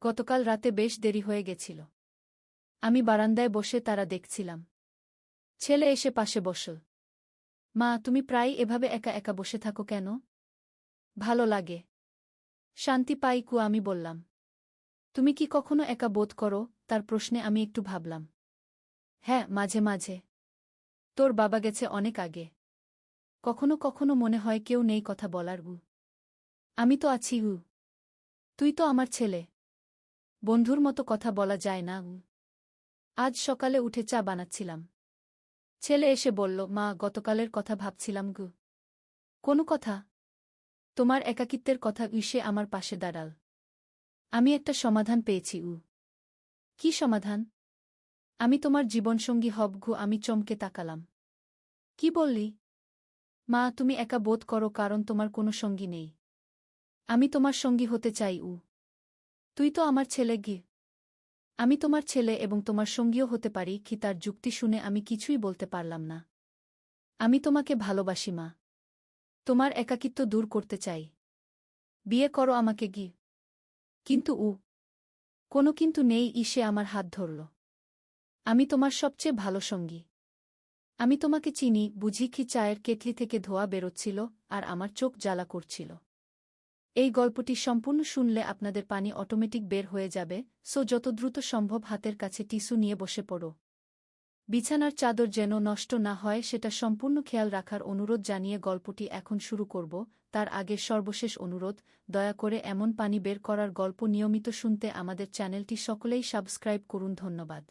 গতকাল রাতে বেশ দেরি হয়ে গেছিল। আমি বারান্দায় বসে তারা দেখছিলাম। ছেলে এসে পাশে বসল। মা, তুমি প্রায় এভাবে একা একা বসে থাকো কেন? ভালো লাগে। শান্তি পাই আমি বললাম। তুমি কি কখনো একা বোধ করো? তার প্রশ্নে আমি একটু ভাবলাম। হ্যাঁ, মাঝে মাঝে। তোর বাবা গেছে অনেক আগে। কখনো কখনো মনে হয় কেউ নেই কথা বলার। আমি তো আছি। তুই তো আমার ছেলে। বন্ধুর মতো কথা বলা যায় না? আজ সকালে উঠে চা বানাচ্ছিলাম। ছেলে এসে বলল, মা, গতকালের কথা ভাবছিলাম। কোনো কথা? তোমার একাকিত্বের কথা সে আমার পাশে দাঁড়াল। আমি একটা সমাধান পেয়েছি। কি সমাধান? আমি তোমার জীবনসঙ্গী হব। আমি চমকে তাকালাম। কি বললি? মা, তুমি একা বোধ করো কারণ তোমার কোনো সঙ্গী নেই। আমি তোমার সঙ্গী হতে চাই। তুই তো আমার ছেলে। আমি তোমার ছেলে এবং তোমার সঙ্গীও হতে পারি। কি? তার যুক্তি শুনে আমি কিছুই বলতে পারলাম না। আমি তোমাকে ভালোবাসি মা। তোমার একাকিত্ব দূর করতে চাই। বিয়ে করো আমাকে। কিন্তু কোনো কিন্তু নেই। সে আমার হাত ধরল। আমি তোমার সবচেয়ে ভালো সঙ্গী। আমি তোমাকে চিনি, বুঝি। কি? চায়ের কেটলি থেকে ধোয়া বেরোচ্ছিল আর আমার চোখ জ্বালা করছিল। এই গল্পটি সম্পূর্ণ শুনলে আপনাদের পানি অটোমেটিক বের হয়ে যাবে, সো যত দ্রুত সম্ভব হাতের কাছে টিস্যু নিয়ে বসে পড়ো। বিছানার চাদর যেন নষ্ট না হয় সেটা সম্পূর্ণ খেয়াল রাখার অনুরোধ জানিয়ে গল্পটি এখন শুরু করব। তার আগে সর্বশেষ অনুরোধ, দয়া করে এমন পানি বের করার গল্প নিয়মিত শুনতে আমাদের চ্যানেলটি সকলেই সাবস্ক্রাইব করুন। ধন্যবাদ।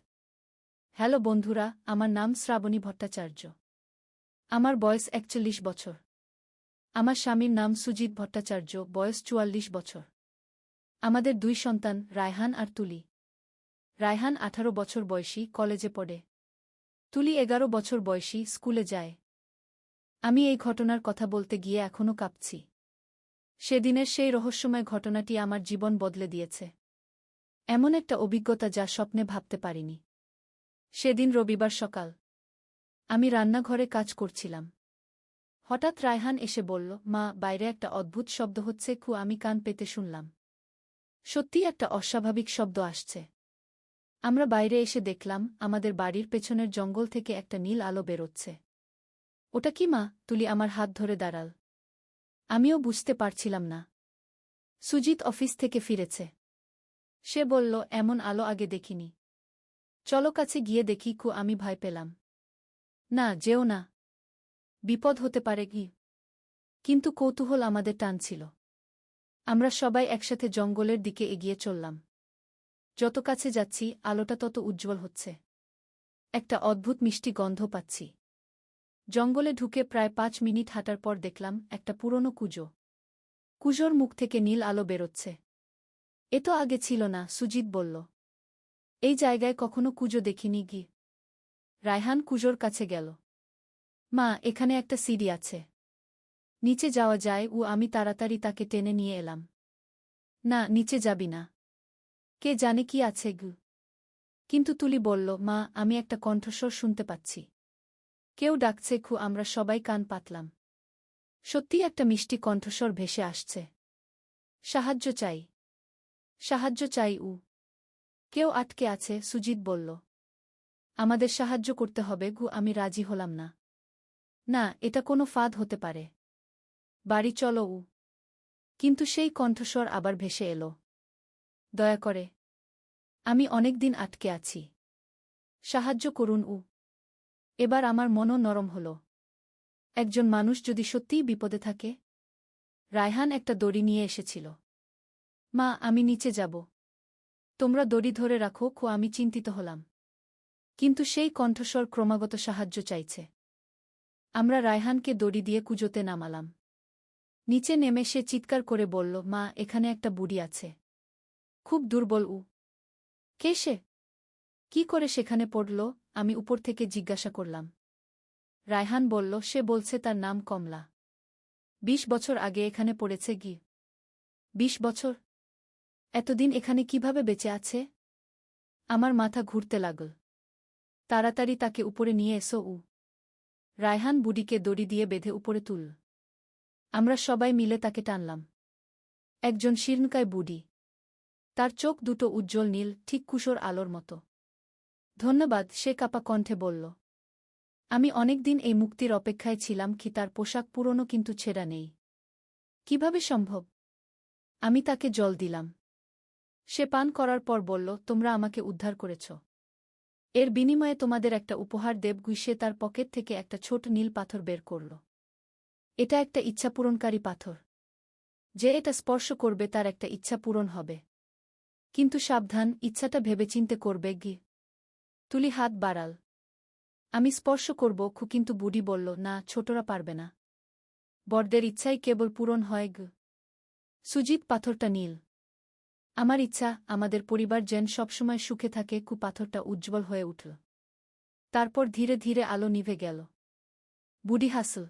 হ্যালো বন্ধুরা, আমার নাম শ্রাবণী ভট্টাচার্য। আমার বয়স ৪১ বছর। আমার স্বামীর নাম সুজিত ভট্টাচার্য, বয়স ৪৪ বছর। আমাদের ২ সন্তান, রায়হান আর তুলি। রায়হান ১৮ বছর বয়সী, কলেজে পড়ে। তুলি ১১ বছর বয়সী, স্কুলে যায়। আমি এই ঘটনার কথা বলতে গিয়ে এখনও কাঁপছি। সেদিনের সেই রহস্যময় ঘটনাটি আমার জীবন বদলে দিয়েছে। এমন একটা অভিজ্ঞতা যা স্বপ্নে ভাবতে পারিনি। সেদিন রবিবার সকাল। আমি রান্নাঘরে কাজ করছিলাম। হঠাৎ রায়হান এসে বলল, মা, বাইরে একটা অদ্ভুত শব্দ হচ্ছে। আমি কান পেতে শুনলাম। সত্যিই একটা অস্বাভাবিক শব্দ আসছে। আমরা বাইরে এসে দেখলাম আমাদের বাড়ির পেছনের জঙ্গল থেকে একটা নীল আলো বেরোচ্ছে। ওটা কি মা? তুলি আমার হাত ধরে দাঁড়াল। আমিও বুঝতে পারছিলাম না। সুজিত অফিস থেকে ফিরেছে। সে বলল, এমন আলো আগে দেখিনি। চলো কাছে গিয়ে দেখি। আমি ভয় পেলাম। না, যেও না। বিপদ হতে পারে। কিন্তু কৌতূহল আমাদের টানছিল। আমরা সবাই একসাথে জঙ্গলের দিকে এগিয়ে চললাম। যত কাছে যাচ্ছি আলোটা তত উজ্জ্বল হচ্ছে। একটা অদ্ভুত মিষ্টি গন্ধ পাচ্ছি। জঙ্গলে ঢুকে প্রায় ৫ মিনিট হাঁটার পর দেখলাম একটা পুরনো কুজো। কুজোর মুখ থেকে নীল আলো বেরোচ্ছে। এ তো আগে ছিল না, সুজিত বলল। এই জায়গায় কখনো কুজো দেখিনি। রায়হান কুজোর কাছে গেল। মা, এখানে একটা সিঁড়ি আছে। নিচে যাওয়া যায়। আমি তাড়াতাড়ি তাকে টেনে নিয়ে এলাম। না, নিচে যাবি না। কে জানে কি আছে। কিন্তু তুলি বলল, মা, আমি একটা কণ্ঠস্বর শুনতে পাচ্ছি। কেউ ডাকছে। আমরা সবাই কান পাতলাম। সত্যি একটা মিষ্টি কণ্ঠস্বর ভেসে আসছে। সাহায্য চাই। সাহায্য চাই। কেউ আটকে আছে, সুজিত বলল। আমাদের সাহায্য করতে হবে। আমি রাজি হলাম না। না, এটা কোনো ফাঁদ হতে পারে। বাড়ি চলো। কিন্তু সেই কণ্ঠস্বর আবার ভেসে এলো। দয়া করে। আমি অনেকদিন আটকে আছি। সাহায্য করুন। এবার আমার মনও নরম হল। একজন মানুষ যদি সত্যিই বিপদে থাকে। রায়হান একটা দড়ি নিয়ে এসেছিল। মা, আমি নিচে যাব। তোমরা দড়ি ধরে রাখো। আমি চিন্তিত হলাম। কিন্তু সেই কণ্ঠস্বর ক্রমাগত সাহায্য চাইছে। আমরা রায়হানকে দড়ি দিয়ে কুজোতে নামালাম। নিচে নেমে সে চিৎকার করে বলল, মা, এখানে একটা বুড়ি আছে। খুব দুর্বল। কে সে? কি করে সেখানে পড়ল? আমি উপর থেকে জিজ্ঞাসা করলাম। রায়হান বলল, সে বলছে তার নাম কমলা। ২০ বছর আগে এখানে পড়েছে। ২০ বছর? এতদিন এখানে কিভাবে বেঁচে আছে? আমার মাথা ঘুরতে লাগল। তাড়াতাড়ি তাকে উপরে নিয়ে এসো। রায়হান বুড়িকে দড়ি দিয়ে বেঁধে উপরে তুলল। আমরা সবাই মিলে তাকে টানলাম। একজন শীর্ণকায় বুড়ি। তার চোখ দুটো উজ্জ্বল নীল, ঠিক কুশোর আলোর মতো। ধন্যবাদ, সে কাপা কণ্ঠে বলল। আমি অনেকদিন এই মুক্তির অপেক্ষায় ছিলাম। কি তার পোশাক পুরনো কিন্তু ছেঁড়া নেই। কিভাবে সম্ভব? আমি তাকে জল দিলাম। সে পান করার পর বলল, তোমরা আমাকে উদ্ধার করেছ। এর বিনিময়ে তোমাদের একটা উপহার দেব। সে তার পকেট থেকে একটা ছোট নীল পাথর বের করল। এটা একটা ইচ্ছাপূরণকারী পাথর। যে এটা স্পর্শ করবে তার একটা ইচ্ছা পূরণ হবে। কিন্তু সাবধান, ইচ্ছাটা ভেবেচিন্তে করবে। তুলি হাত বাড়াল। আমি স্পর্শ করব। কিন্তু বুড়ি বলল, না, ছোটরা পারবে না। বড়দের ইচ্ছাই কেবল পূরণ হয়। সুজিত, পাথরটা নীল। আমার ইচ্ছা আমাদের পরিবার যেন সবসময় সুখে থাকে। পাথরটা উজ্জ্বল হয়ে উঠল। তারপর ধীরে ধীরে আলো নিভে গেল। বুড়ি হাসল।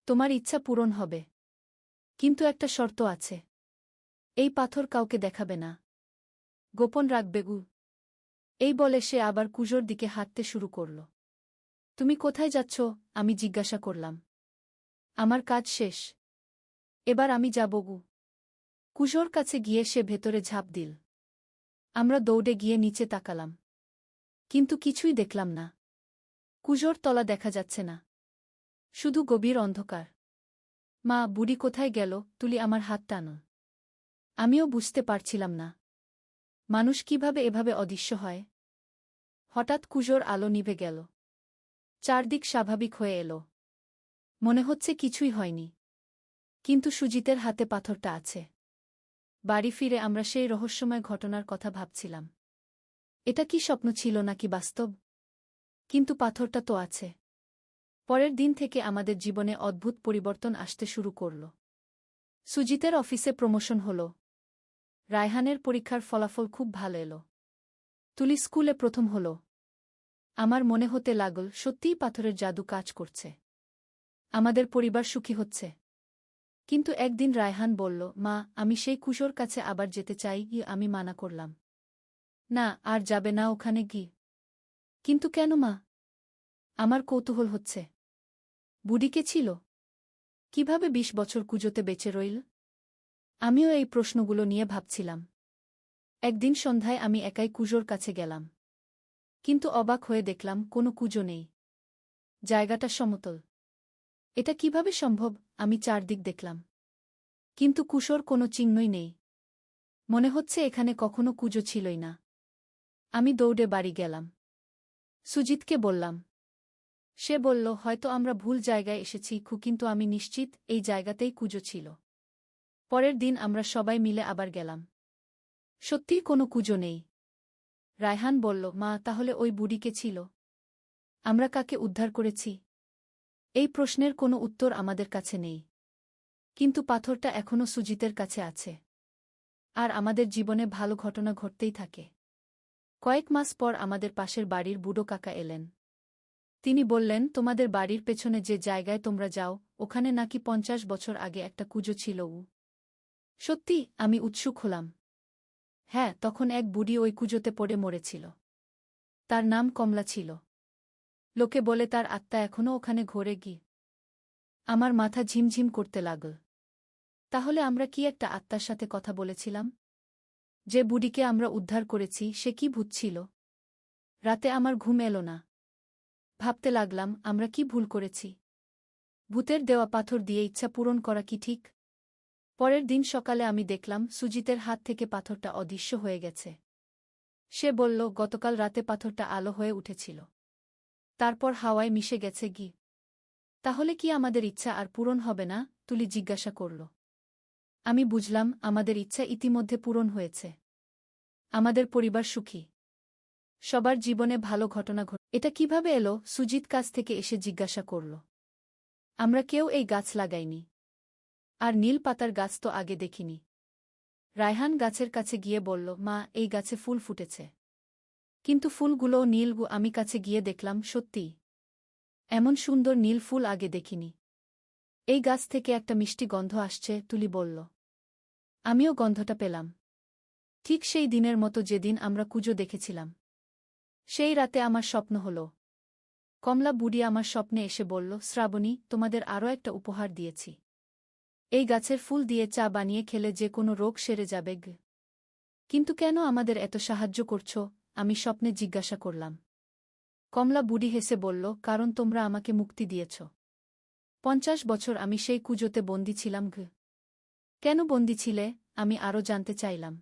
তোমার ইচ্ছা পূরণ হবে, কিন্তু একটা শর্ত আছে। এই পাথর কাউকে দেখাবে না, গোপন রাখবে। এই বলে সে আবার কুজোর দিকে হাঁটতে শুরু করল। তুমি কোথায় যাচ্ছ? আমি জিজ্ঞাসা করলাম। আমার কাজ শেষ, এবার আমি যাব। কুজোর কাছে গিয়ে সে ভেতরে ঝাঁপ দিল। আমরা দৌড়ে গিয়ে নিচে তাকালাম, কিন্তু কিছুই দেখলাম না। কুজোর তলা দেখা যাচ্ছে না, শুধু গভীর অন্ধকার। মা, বুড়ি কোথায় গেল? তুলি আমার হাত টানল। আমিও বুঝতে পারছিলাম না, মানুষ কিভাবে এভাবে অদৃশ্য হয়। হঠাৎ কুজোর আলো নিভে গেল। চারদিক স্বাভাবিক হয়ে এল। মনে হচ্ছে কিছুই হয়নি, কিন্তু সুজিতের হাতে পাথরটা আছে। বাড়ি ফিরে আমরা সেই রহস্যময় ঘটনার কথা ভাবছিলাম। এটা কি স্বপ্ন ছিল নাকি বাস্তব? কিন্তু পাথরটা তো আছে। পরের দিন থেকে আমাদের জীবনে অদ্ভুত পরিবর্তন আসতে শুরু করল। সুজিতের অফিসে প্রমোশন হল। রায়হানের পরীক্ষার ফলাফল খুব ভালো এলো। তুলি স্কুলে প্রথম হল। আমার মনে হতে লাগল সত্যিই পাথরের জাদু কাজ করছে। আমাদের পরিবার সুখী হচ্ছে। কিন্তু একদিন রায়হান বলল, মা, আমি সেই কুশোর কাছে আবার যেতে চাই। আমি মানা করলাম। না, আর যাবে না ওখানে। কিন্তু কেন মা? আমার কৌতূহল হচ্ছে। বুড়িকে ছিল? কিভাবে ২০ বছর কুজোতে বেঁচে রইল? আমিও এই প্রশ্নগুলো নিয়ে ভাবছিলাম। একদিন সন্ধ্যায় আমি একাই কুজোর কাছে গেলাম। কিন্তু অবাক হয়ে দেখলাম কোনো কুজো নেই। জায়গাটা সমতল। এটা কিভাবে সম্ভব? আমি চারদিক দেখলাম, কিন্তু কুশোর কোনো চিহ্নই নেই। মনে হচ্ছে এখানে কখনো কুজো ছিলই না। আমি দৌড়ে বাড়ি গেলাম। সুজিতকে বললাম। সে বলল, হয়তো আমরা ভুল জায়গায় এসেছি। কিন্তু আমি নিশ্চিত এই জায়গাতেই কুজো ছিল। পরের দিন আমরা সবাই মিলে আবার গেলাম। সত্যিই কোনো কুজো নেই। রায়হান বলল, মা, তাহলে ওই বুড়িকে ছিল? আমরা কাকে উদ্ধার করেছি? এই প্রশ্নের কোনো উত্তর আমাদের কাছে নেই। কিন্তু পাথরটা এখনও সুজিতের কাছে আছে। আর আমাদের জীবনে ভালো ঘটনা ঘটতেই থাকে। কয়েক মাস পর আমাদের পাশের বাড়ির বুড়ো কাকা এলেন। তিনি বললেন, তোমাদের বাড়ির পেছনে যে জায়গায় তোমরা যাও, ওখানে নাকি ৫০ বছর আগে একটা কুজো ছিল। সত্যি? আমি উৎসুক হলাম। হ্যাঁ, তখন এক বুড়ি ওই কুজোতে পড়ে মরেছিল। তার নাম কমলা ছিল। লোকে বলে তার আত্মা এখনও ওখানে ঘোরে। আমার মাথা ঝিমঝিম করতে লাগল। তাহলে আমরা কি একটা আত্মার সাথে কথা বলেছিলাম? যে বুড়িকে আমরা উদ্ধার করেছি সে কি ভূত ছিল? রাতে আমার ঘুম এলো না। ভাবতে লাগলাম, আমরা কি ভুল করেছি? ভূতের দেওয়া পাথর দিয়ে ইচ্ছা পূরণ করা কি ঠিক? পরের দিন সকালে আমি দেখলাম সুজিতের হাত থেকে পাথরটা অদৃশ্য হয়ে গেছে। সে বলল, গতকাল রাতে পাথরটা আলো হয়ে উঠেছিল, তারপর হাওয়ায় মিশে গেছে। তাহলে কি আমাদের ইচ্ছা আর পূরণ হবে না? তুলি জিজ্ঞাসা করল। আমি বুঝলাম, আমাদের ইচ্ছা ইতিমধ্যে পূরণ হয়েছে। আমাদের পরিবার সুখী। সবার জীবনে ভালো ঘটনা ঘটে। এটা কিভাবে এলো? সুজিত কাছ থেকে এসে জিজ্ঞাসা করল। আমরা কেউ এই গাছ লাগাইনি। আর নীল পাতার গাছ তো আগে দেখিনি। রায়হান গাছের কাছে গিয়ে বলল, মা, এই গাছে ফুল ফুটেছে। কিন্তু ফুলগুলোও নীল। আমি কাছে গিয়ে দেখলাম, সত্যিই এমন সুন্দর নীল ফুল আগে দেখিনি। এই গাছ থেকে একটা মিষ্টি গন্ধ আসছে, তুলি বলল। আমিও গন্ধটা পেলাম। ঠিক সেই দিনের মতো যেদিন আমরা কুজো দেখেছিলাম। সেই রাতে আমার স্বপ্ন হল। কমলা বুড়ি আমার স্বপ্নে এসে বলল, শ্রাবণী, তোমাদের আরও একটা উপহার দিয়েছি। এই গাছের ফুল দিয়ে চা বানিয়ে খেলে যে কোনো রোগ সেরে যাবে। কিন্তু কেন আমাদের এত সাহায্য করছ? আমি স্বপ্নে জিজ্ঞাসা করলাম। কমলা বুড়ি হেসে বলল, কারণ তোমরা আমাকে মুক্তি দিয়েছ। 50 বছর আমি সেই কুজোতে বন্দী ছিলাম। কেন বন্দী ছিলে? আমি আরও জানতে চাইলাম।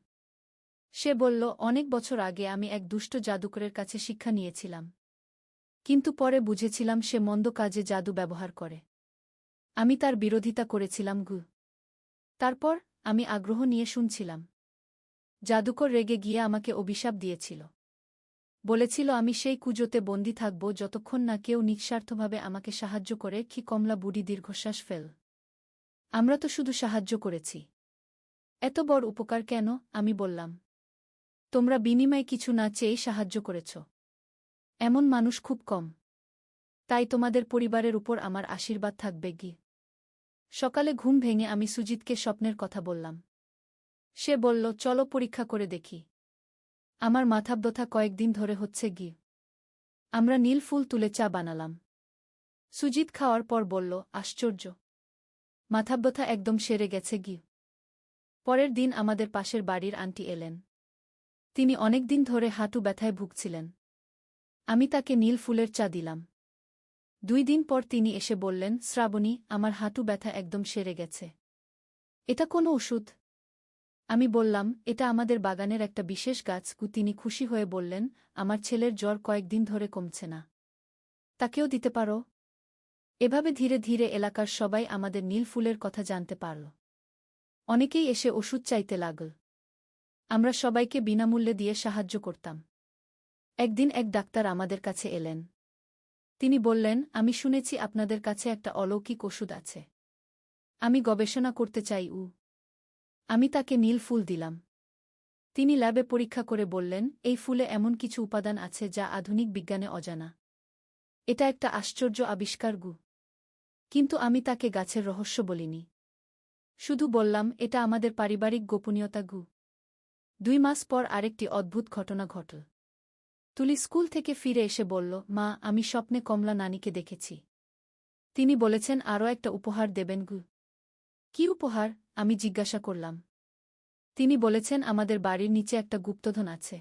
সে বলল, অনেক বছর আগে আমি এক দুষ্ট জাদুকরের কাছে শিক্ষা নিয়েছিলাম। কিন্তু পরে বুঝেছিলাম সে মন্দ কাজে জাদু ব্যবহার করে। আমি তার বিরোধিতা করেছিলাম। তারপর আমি আগ্রহ নিয়ে শুনছিলাম। জাদুকর রেগে গিয়ে আমাকে অভিশাপ দিয়েছিল। বলেছিল আমি সেই কুজোতে বন্দী থাকব যতক্ষণ না কেউ নিঃস্বার্থভাবে আমাকে সাহায্য করে। কি কমলা বুড়ি দীর্ঘশ্বাস ফেল। আমরা তো শুধু সাহায্য করেছি। এত বড় উপকার কেন? আমি বললাম। তোমরা বিনিময়ে কিছু না চেয়েই সাহায্য করেছ। এমন মানুষ খুব কম। তাই তোমাদের পরিবারের উপর আমার আশীর্বাদ থাকবে। সকালে ঘুম ভেঙে আমি সুজিতকে স্বপ্নের কথা বললাম। সে বলল, চলো পরীক্ষা করে দেখি। আমার মাথাব্যথা কয়েকদিন ধরে হচ্ছে। আমরা নীল ফুল তুলে চা বানালাম। সুজিত খাওয়ার পর বলল, আশ্চর্য, মাথাব্যথা একদম সেরে গেছে। পরের দিন আমাদের পাশের বাড়ির আন্টি এলেন। তিনি অনেক দিন ধরে হাঁটু ব্যথায় ভুগছিলেন। আমি তাকে নীল ফুলের চা দিলাম। 2 দিন পর তিনি এসে বললেন, শ্রাবণী, আমার হাঁটু ব্যথা একদম সেরে গেছে। এটা কোনো ওষুধ? আমি বললাম, এটা আমাদের বাগানের একটা বিশেষ গাছ। তিনি খুশি হয়ে বললেন, আমার ছেলের জ্বর কয়েকদিন ধরে কমছে না। তাকেও দিতে পারো? এভাবে ধীরে ধীরে এলাকার সবাই আমাদের নীল ফুলের কথা জানতে পারল। অনেকেই এসে ওষুধ চাইতে লাগল। আমরা সবাইকে বিনামূল্যে দিয়ে সাহায্য করতাম। একদিন এক ডাক্তার আমাদের কাছে এলেন। তিনি বললেন, আমি শুনেছি আপনাদের কাছে একটা অলৌকিক ওষুধ আছে। আমি গবেষণা করতে চাই। আমি তাকে নীল ফুল দিলাম। তিনি ল্যাবে পরীক্ষা করে বললেন, এই ফুলে এমন কিছু উপাদান আছে যা আধুনিক বিজ্ঞানে অজানা। এটা একটা আশ্চর্য আবিষ্কার। কিন্তু আমি তাকে গাছের রহস্য বলিনি। শুধু বললাম, এটা আমাদের পারিবারিক গোপনীয়তা। 2 মাস পর আরেকটি অদ্ভুত ঘটনা ঘটল। তুলি স্কুল থেকে ফিরে এসে বলল, মা, আমি স্বপ্নে কমলা নানিকে দেখেছি। তিনি বলেছেন আরও একটা উপহার দেবেন। কি উপহার? আমি জিজ্ঞাসা করলাম। তিনি বলেছেন আমাদের বাড়ির নিচে একটা গুপ্তধন আছে।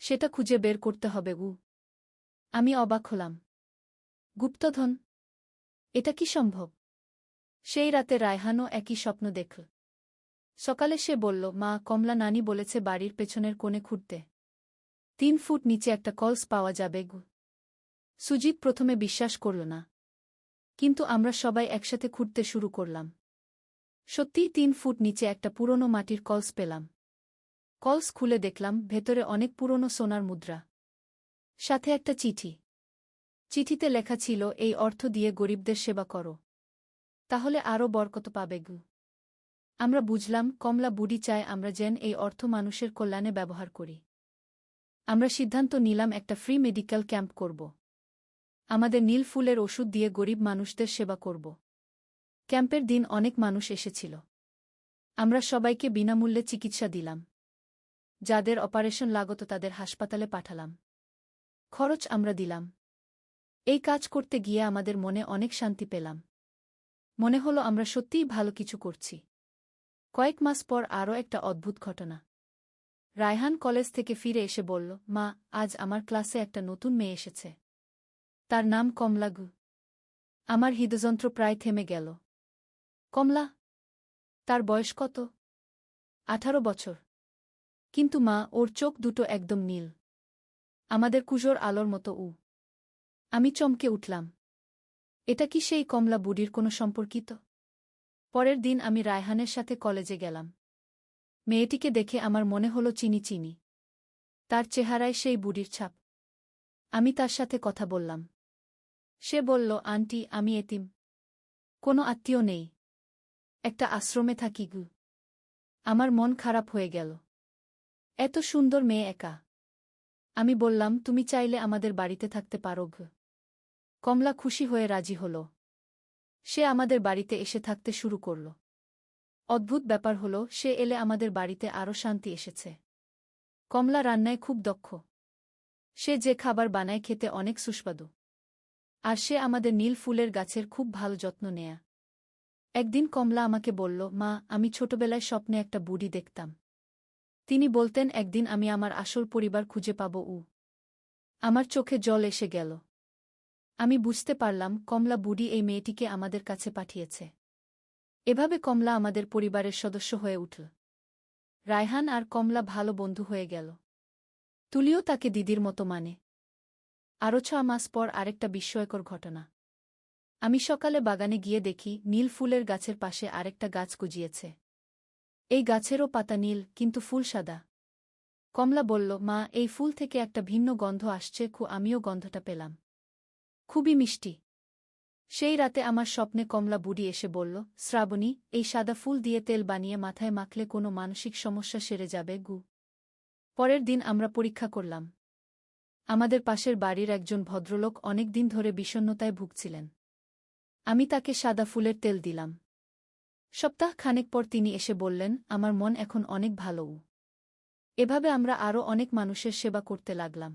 সেটা খুঁজে বের করতে হবে। আমি অবাক হলাম। গুপ্তধন? এটা কি সম্ভব? সেই রাতে রায়হানও একই স্বপ্ন দেখল। সকালে সে বলল, মা, কমলা নানি বলেছে বাড়ির পেছনের কোণে খুঁড়তে 3 ফুট নিচে একটা কলস পাওয়া যাবে। সুজিত প্রথমে বিশ্বাস করল না। কিন্তু আমরা সবাই একসাথে খুঁড়তে শুরু করলাম। সত্যিই 3 ফুট নিচে একটা পুরনো মাটির কলস পেলাম। কলস খুলে দেখলাম ভেতরে অনেক পুরনো সোনার মুদ্রা। সাথে একটা চিঠি। চিঠিতে লেখা ছিল, এই অর্থ দিয়ে গরিবদের সেবা করো, তাহলে আরও বরকত পাবে। আমরা বুঝলাম কমলা বুড়ি চায় আমরা যেন এই অর্থ মানুষের কল্যাণে ব্যবহার করি। আমরা সিদ্ধান্ত নিলাম একটা ফ্রি মেডিকেল ক্যাম্প করব। আমাদের নীল ফুলের ওষুধ দিয়ে গরিব মানুষদের সেবা করব। ক্যাম্পের দিন অনেক মানুষ এসেছিল। আমরা সবাইকে বিনামূল্যে চিকিৎসা দিলাম। যাদের অপারেশন লাগত তাদের হাসপাতালে পাঠালাম। খরচ আমরা দিলাম। এই কাজ করতে গিয়ে আমাদের মনে অনেক শান্তি পেলাম। মনে হলো আমরা সত্যিই ভালো কিছু করছি। কয়েক মাস পর আরও একটা অদ্ভুত ঘটনা। রায়হান কলেজ থেকে ফিরে এসে বলল, মা, আজ আমার ক্লাসে একটা নতুন মেয়ে এসেছে। তার নাম কমলা। আমার হৃদযন্ত্র প্রায় থেমে গেল। কমলা? তার বয়স কত? 18 বছর। কিন্তু মা, ওর চোখ দুটো একদম নীল, আমাদের কুজোর আলোর মতো। আমি চমকে উঠলাম। এটা কি সেই কমলা বুড়ির কোনো সম্পর্কিত? পরের দিন আমি রায়হানের সাথে কলেজে গেলাম। মেয়েটিকে দেখে আমার মনে হলো চিনি চিনি। তার চেহারায় সেই বুড়ির ছাপ। আমি তার সাথে কথা বললাম। সে বলল, আন্টি, আমি এতিম। কোনো আত্মীয় নেই। একটা আশ্রমে থাকি। আমার মন খারাপ হয়ে গেল। এত সুন্দর মেয়ে একা। আমি বললাম, তুমি চাইলে আমাদের বাড়িতে থাকতে পারো। কমলা খুশি হয়ে রাজি হল। সে আমাদের বাড়িতে এসে থাকতে শুরু করল। অদ্ভুত ব্যাপার হলো, সে এলে আমাদের বাড়িতে আরও শান্তি এসেছে। কমলা রান্নায় খুব দক্ষ। সে যে খাবার বানায় খেতে অনেক সুস্বাদু। আর সে আমাদের নীল ফুলের গাছের খুব ভালো যত্ন নেয়া। একদিন কমলা আমাকে বলল, মা, আমি ছোটবেলায় স্বপ্নে একটা বুড়ি দেখতাম। তিনি বলতেন একদিন আমি আমার আসল পরিবার খুঁজে পাব। আমার চোখে জল এসে গেল। আমি বুঝতে পারলাম কমলা বুড়ি এই মেয়েটিকে আমাদের কাছে পাঠিয়েছে। এভাবে কমলা আমাদের পরিবারের সদস্য হয়ে উঠল। রায়হান আর কমলা ভালো বন্ধু হয়ে গেল। তুলিও তাকে দিদির মতো মানে। আরও 6 মাস পর আরেকটা বিস্ময়কর ঘটনা। আমি সকালে বাগানে গিয়ে দেখি নীল ফুলের গাছের পাশে আরেকটা গাছ গজিয়েছে। এই গাছেরও পাতা নীল, কিন্তু ফুল সাদা। কমলা বলল, মা, এই ফুল থেকে একটা ভিন্ন গন্ধ আসছে। আমিও গন্ধটা পেলাম। খুবই মিষ্টি। সেই রাতে আমার স্বপ্নে কমলা বুড়ি এসে বলল, শ্রাবণী, এই সাদা ফুল দিয়ে তেল বানিয়ে মাথায় মাখলে কোনো মানসিক সমস্যা সেরে যাবে। পরের দিন আমরা পরীক্ষা করলাম। আমাদের পাশের বাড়ির একজন ভদ্রলোক অনেক দিন ধরে বিষণ্ণতায় ভুগছিলেন। আমি তাকে সাদা ফুলের তেল দিলাম। সপ্তাহ খানেক পর তিনি এসে বললেন, আমার মন এখন অনেক ভালো। এভাবে আমরা আরও অনেক মানুষের সেবা করতে লাগলাম।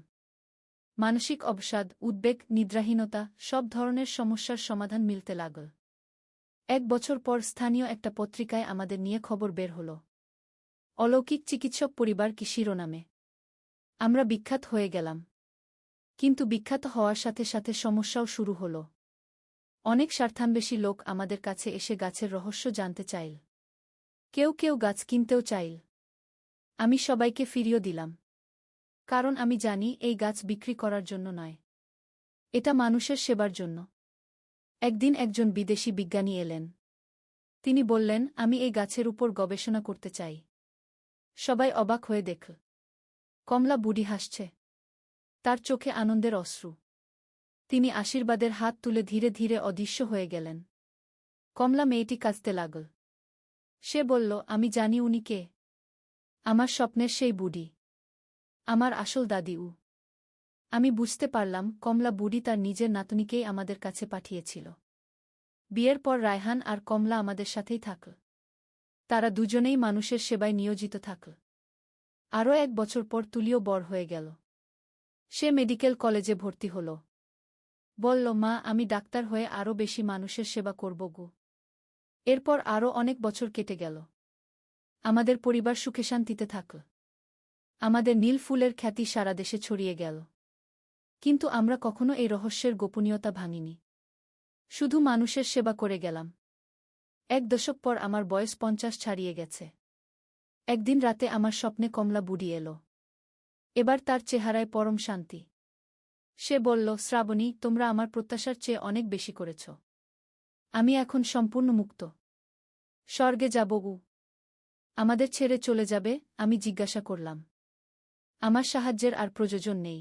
মানসিক অবসাদ, উদ্বেগ, নিদ্রাহীনতা, সব ধরনের সমস্যার সমাধান মিলতে লাগল। 1 বছর পর স্থানীয় একটা পত্রিকায় আমাদের নিয়ে খবর বের হল। অলৌকিক চিকিৎসক পরিবার কি শিরোনামে। আমরা বিখ্যাত হয়ে গেলাম। কিন্তু বিখ্যাত হওয়ার সাথে সাথে সমস্যাও শুরু হল। অনেক স্বার্থান্বেষী লোক আমাদের কাছে এসে গাছের রহস্য জানতে চাইল। কেউ কেউ গাছ কিনতেও চাইল। আমি সবাইকে ফিরিয়ে দিলাম। কারণ আমি জানি এই গাছ বিক্রি করার জন্য নয়। এটা মানুষের সেবার জন্য। একদিন একজন বিদেশি বিজ্ঞানী এলেন। তিনি বললেন, আমি এই গাছের উপর গবেষণা করতে চাই। সবাই অবাক হয়ে দেখল। কমলা বুড়ি হাসছে। তার চোখে আনন্দের অশ্রু। তিনি আশীর্বাদের হাত তুলে ধীরে ধীরে অদৃশ্য হয়ে গেলেন। কমলা মেয়েটি কাঁদতে লাগল। সে বলল, আমি জানি উনি কে। আমার স্বপ্নের সেই বুড়ি। আমার আসল দাদি। আমি বুঝতে পারলাম কমলা বুড়ি তার নিজের নাতনিকেই আমাদের কাছে পাঠিয়েছিল। বিয়ের পর রায়হান আর কমলা আমাদের সাথেই থাকল। তারা দুজনেই মানুষের সেবায় নিয়োজিত থাকল। আরও 1 বছর পর তুলিও বড় হয়ে গেল। সে মেডিকেল কলেজে ভর্তি হল। বলল, মা, আমি ডাক্তার হয়ে আরও বেশি মানুষের সেবা করব। এরপর আরও অনেক বছর কেটে গেল। আমাদের পরিবার সুখে শান্তিতে থাকল। আমাদের নীল ফুলের খ্যাতি সারা দেশে ছড়িয়ে গেল। কিন্তু আমরা কখনো এই রহস্যের গোপনীয়তা ভাঙিনি। শুধু মানুষের সেবা করে গেলাম। 1 দশক পর আমার বয়স 50 ছাড়িয়ে গেছে। একদিন রাতে আমার স্বপ্নে কমলা বুড়ি এলো। এবার তার চেহারায় পরম শান্তি। সে বলল, শ্রাবণী, তোমরা আমার প্রত্যাশার চেয়ে অনেক বেশি করেছ। আমি এখন সম্পূর্ণ মুক্ত। স্বর্গে যাব। আমাদের ছেড়ে চলে যাবে? আমি জিজ্ঞাসা করলাম। আমার সাহায্যের আর প্রয়োজন নেই।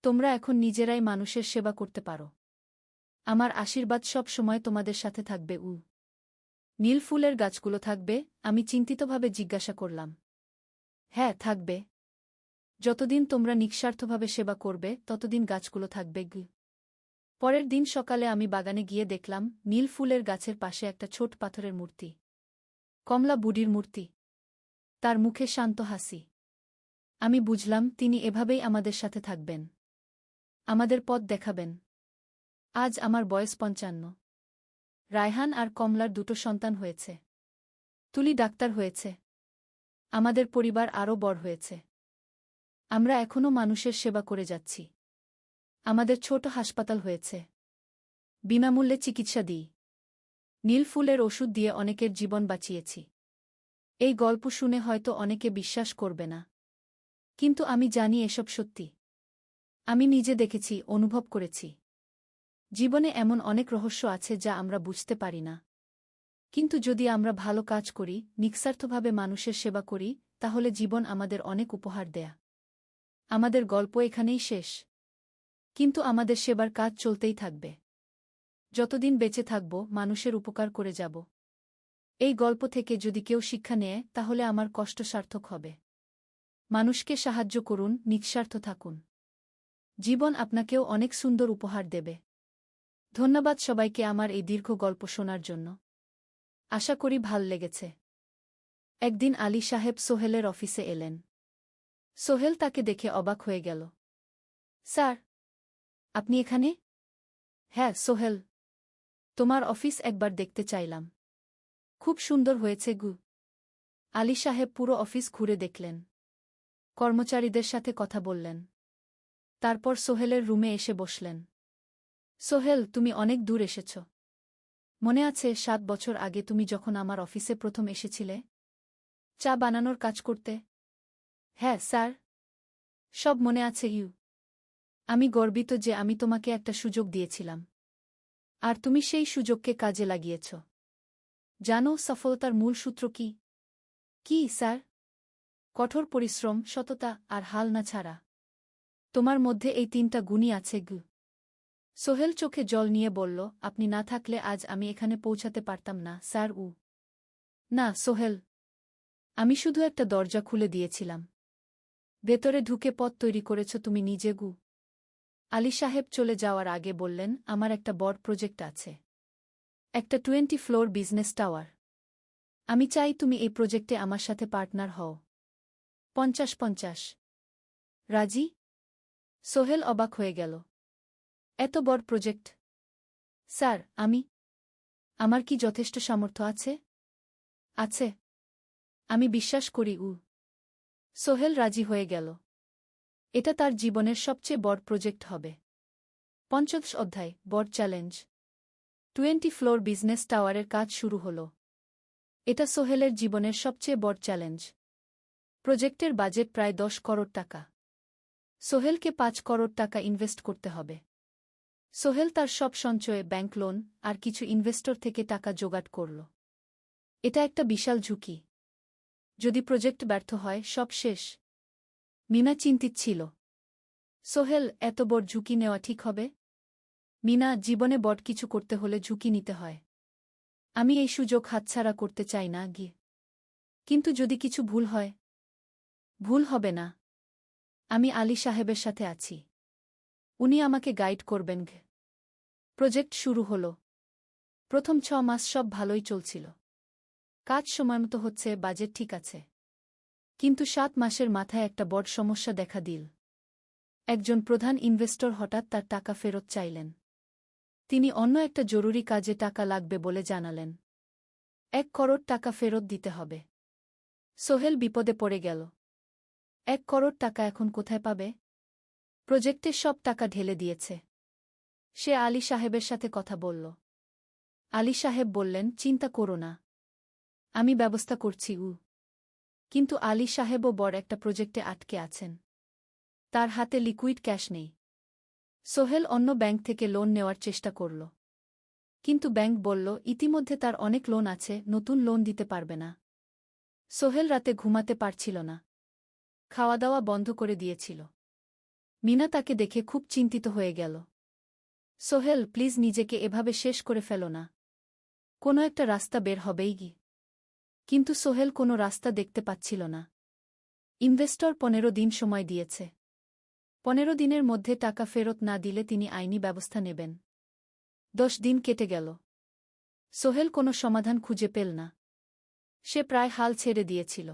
তোমরা এখন নিজেরাই মানুষের সেবা করতে পারো। আমার আশীর্বাদ সব সময় তোমাদের সাথে থাকবে। নীল ফুলের গাছগুলো থাকবে? আমি চিন্তিতভাবে জিজ্ঞাসা করলাম। হ্যাঁ, থাকবে। যতদিন তোমরা নিঃস্বার্থভাবে সেবা করবে ততদিন গাছগুলো থাকবে। পরের দিন সকালে আমি বাগানে গিয়ে দেখলাম নীল ফুলের গাছের পাশে একটা ছোট পাথরের মূর্তি। কমলা বুড়ির মূর্তি। তার মুখে শান্ত হাসি। আমি বুঝলাম তিনি এভাবেই আমাদের সাথে থাকবেন। আমাদের পথ দেখাবেন। আজ আমার বয়স 55। রায়হান আর কমলার 2টো সন্তান হয়েছে। তুলি ডাক্তার হয়েছে। আমাদের পরিবার আরও বড় হয়েছে। আমরা এখনও মানুষের সেবা করে যাচ্ছি। আমাদের ছোট হাসপাতাল হয়েছে। বিনামূল্যে চিকিৎসা দিই। নীল ফুলের ওষুধ দিয়ে অনেকের জীবন বাঁচিয়েছি। এই গল্প শুনে হয়তো অনেকে বিশ্বাস করবে না। কিন্তু আমি জানি এসব সত্যি। আমি নিজে দেখেছি, অনুভব করেছি। জীবনে এমন অনেক রহস্য আছে যা আমরা বুঝতে পারি না। কিন্তু যদি আমরা ভালো কাজ করি, নিঃস্বার্থভাবে মানুষের সেবা করি, তাহলে জীবন আমাদের অনেক উপহার দেয়া। আমাদের গল্প এখানেই শেষ। কিন্তু আমাদের সেবার কাজ চলতেই থাকবে। যতদিন বেঁচে থাকব, মানুষের উপকার করে যাব। এই গল্প থেকে যদি কেউ শিক্ষা নেয়, তাহলে আমার কষ্ট সার্থক হবে। মানুষকে সাহায্য করুন, নিঃস্বার্থ থাকুন। জীবন আপনাকেও অনেক সুন্দর উপহার দেবে। ধন্যবাদ সবাইকে আমার এই দীর্ঘ গল্প শোনার জন্য। আশা করি ভাল লেগেছে। একদিন আলী সাহেব সোহেলের অফিসে এলেন। সোহেল তাকে দেখে অবাক হয়ে গেল। স্যার, আপনি এখানে? হ্যাঁ সোহেল, তোমার অফিস একবার দেখতে চাইলাম। খুব সুন্দর হয়েছে। আলী সাহেব পুরো অফিস ঘুরে দেখলেন। কর্মচারীদের সাথে কথা বললেন। তারপর সোহেলের রুমে এসে বসলেন। সোহেল, তুমি অনেক দূর এসেছ। মনে আছে 7 বছর আগে তুমি যখন আমার অফিসে প্রথম এসেছিলে চা বানানোর কাজ করতে? হ্যাঁ স্যার, সব মনে আছে। আমি গর্বিত যে আমি তোমাকে একটা সুযোগ দিয়েছিলাম, আর তুমি সেই সুযোগকে কাজে লাগিয়েছ। জানো সফলতার মূল সূত্র কি? কি স্যার? কঠোর পরিশ্রম, সততা আর হাল না ছাড়া। তোমার মধ্যে এই 3টা গুণই আছে। সোহেল চোখে জল নিয়ে বলল, আপনি না থাকলে আজ আমি এখানে পৌঁছাতে পারতাম না স্যার। না সোহেল, আমি শুধু একটা দরজা খুলে দিয়েছিলাম। ভেতরে ঢুকে পথ তৈরি করেছ তুমি নিজে। আলী সাহেব চলে যাওয়ার আগে বললেন, আমার একটা বড় প্রজেক্ট আছে, একটা 20 ফ্লোর বিজনেস টাওয়ার। আমি চাই তুমি এই প্রজেক্টে আমার সাথে পার্টনার হও। 50-50। রাজি? সোহেল অবাক হয়ে গেল। এত বড় প্রজেক্ট? স্যার, আমার কি যথেষ্ট সামর্থ্য আছে? আছে, আমি বিশ্বাস করি। সোহেল রাজি হয়ে গেল। এটা তার জীবনের সবচেয়ে বড় প্রজেক্ট হবে। 50 অধ্যায়, বড় চ্যালেঞ্জ। 20 ফ্লোর বিজনেস টাওয়ারের কাজ শুরু হল। এটা সোহেলের জীবনের সবচেয়ে বড় চ্যালেঞ্জ। প্রজেক্টের বাজেট প্রায় 10 করোড় টাকা। সোহেলকে 5 করোড় টাকা ইনভেস্ট করতে হবে। সোহেল তার সব সঞ্চয়ে, ব্যাংক লোন আর কিছু ইনভেস্টর থেকে টাকা জোগাড় করল। এটা একটা বিশাল ঝুঁকি। যদি প্রজেক্ট ব্যর্থ হয়, সব শেষ। মিনা চিন্তিত ছিল। সোহেল, এত বড় ঝুঁকি নেওয়া ঠিক হবে? মিনা, জীবনে বড় কিছু করতে হলে ঝুঁকি নিতে হয়। আমি এই সুযোগ হাতছাড়া করতে চাই না। কিন্তু যদি কিছু ভুল হয়? ভুল হবে না। আমি আলী সাহেবের সাথে আছি, উনি আমাকে গাইড করবেন। প্রজেক্ট শুরু হল। প্রথম 6 মাস সব ভালোই চলছিল। কাজ সময়মতো হচ্ছে, বাজেট ঠিক আছে। কিন্তু 7 মাসের মাথায় একটা বড় সমস্যা দেখা দিল। একজন প্রধান ইনভেস্টর হঠাৎ তার টাকা ফেরত চাইলেন। তিনি অন্য একটা জরুরি কাজে টাকা লাগবে বলে জানালেন। 1 করোড় টাকা ফেরত দিতে হবে। সোহেল বিপদে পড়ে গেল। 1 করোড় টাকা এখন কোথায় পাবে? প্রজেক্টের সব টাকা ঢেলে দিয়েছে। সে আলী সাহেবের সাথে কথা বলল। আলী সাহেব বললেন, চিন্তা করো না, আমি ব্যবস্থা করছি। কিন্তু আলী সাহেবও বড় একটা প্রজেক্টে আটকে আছেন। তার হাতে লিকুইড ক্যাশ নেই। সোহেল অন্য ব্যাংক থেকে লোন নেওয়ার চেষ্টা করল। কিন্তু ব্যাংক বলল, ইতিমধ্যে তার অনেক লোন আছে, নতুন লোন দিতে পারবে না। সোহেল রাতে ঘুমাতে পারছিল না। খাওয়া দাওয়া বন্ধ করে দিয়েছিল। মিনা তাকে দেখে খুব চিন্তিত হয়ে গেল। সোহেল, প্লিজ নিজেকে এভাবে শেষ করে ফেলো না। কোনো একটা রাস্তা বের হবেই। কিন্তু সোহেল কোনো রাস্তা দেখতে পাচ্ছিল না। ইনভেস্টর 15 দিন সময় দিয়েছে। 15 দিনের মধ্যে টাকা ফেরত না দিলে তিনি আইনি ব্যবস্থা নেবেন। 10 দিন কেটে গেল। সোহেল কোনো সমাধান খুঁজে পেল না। সে প্রায় হাল ছেড়ে দিয়েছিল।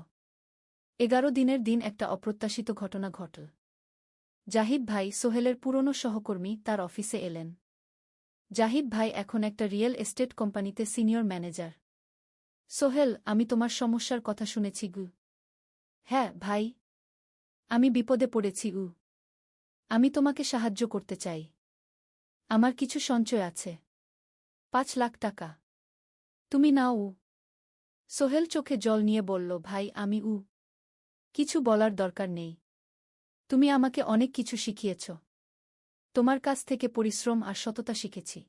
11 দিনের দিন একটা অপ্রত্যাশিত ঘটনা ঘটল। জাহিদ ভাই, সোহেলের পুরনো সহকর্মী, তার অফিসে এলেন। জাহিদ ভাই এখন একটা রিয়েল এস্টেট কোম্পানিতে সিনিয়র ম্যানেজার। সোহেল, আমি তোমার সমস্যার কথা শুনেছি। হ্যাঁ ভাই, আমি বিপদে পড়েছি। আমি তোমাকে সাহায্য করতে চাই। আমার কিছু সঞ্চয় আছে, 5 লাখ টাকা। তুমি নাও। সোহেল চোখে জল নিয়ে বলল, ভাই আমি কিছু বলার দরকার নেই। তুমি আমাকে অনেক কিছু শিখিয়েছ। তোমার কাছ থেকে পরিশ্রম আর সততা শিখেছি।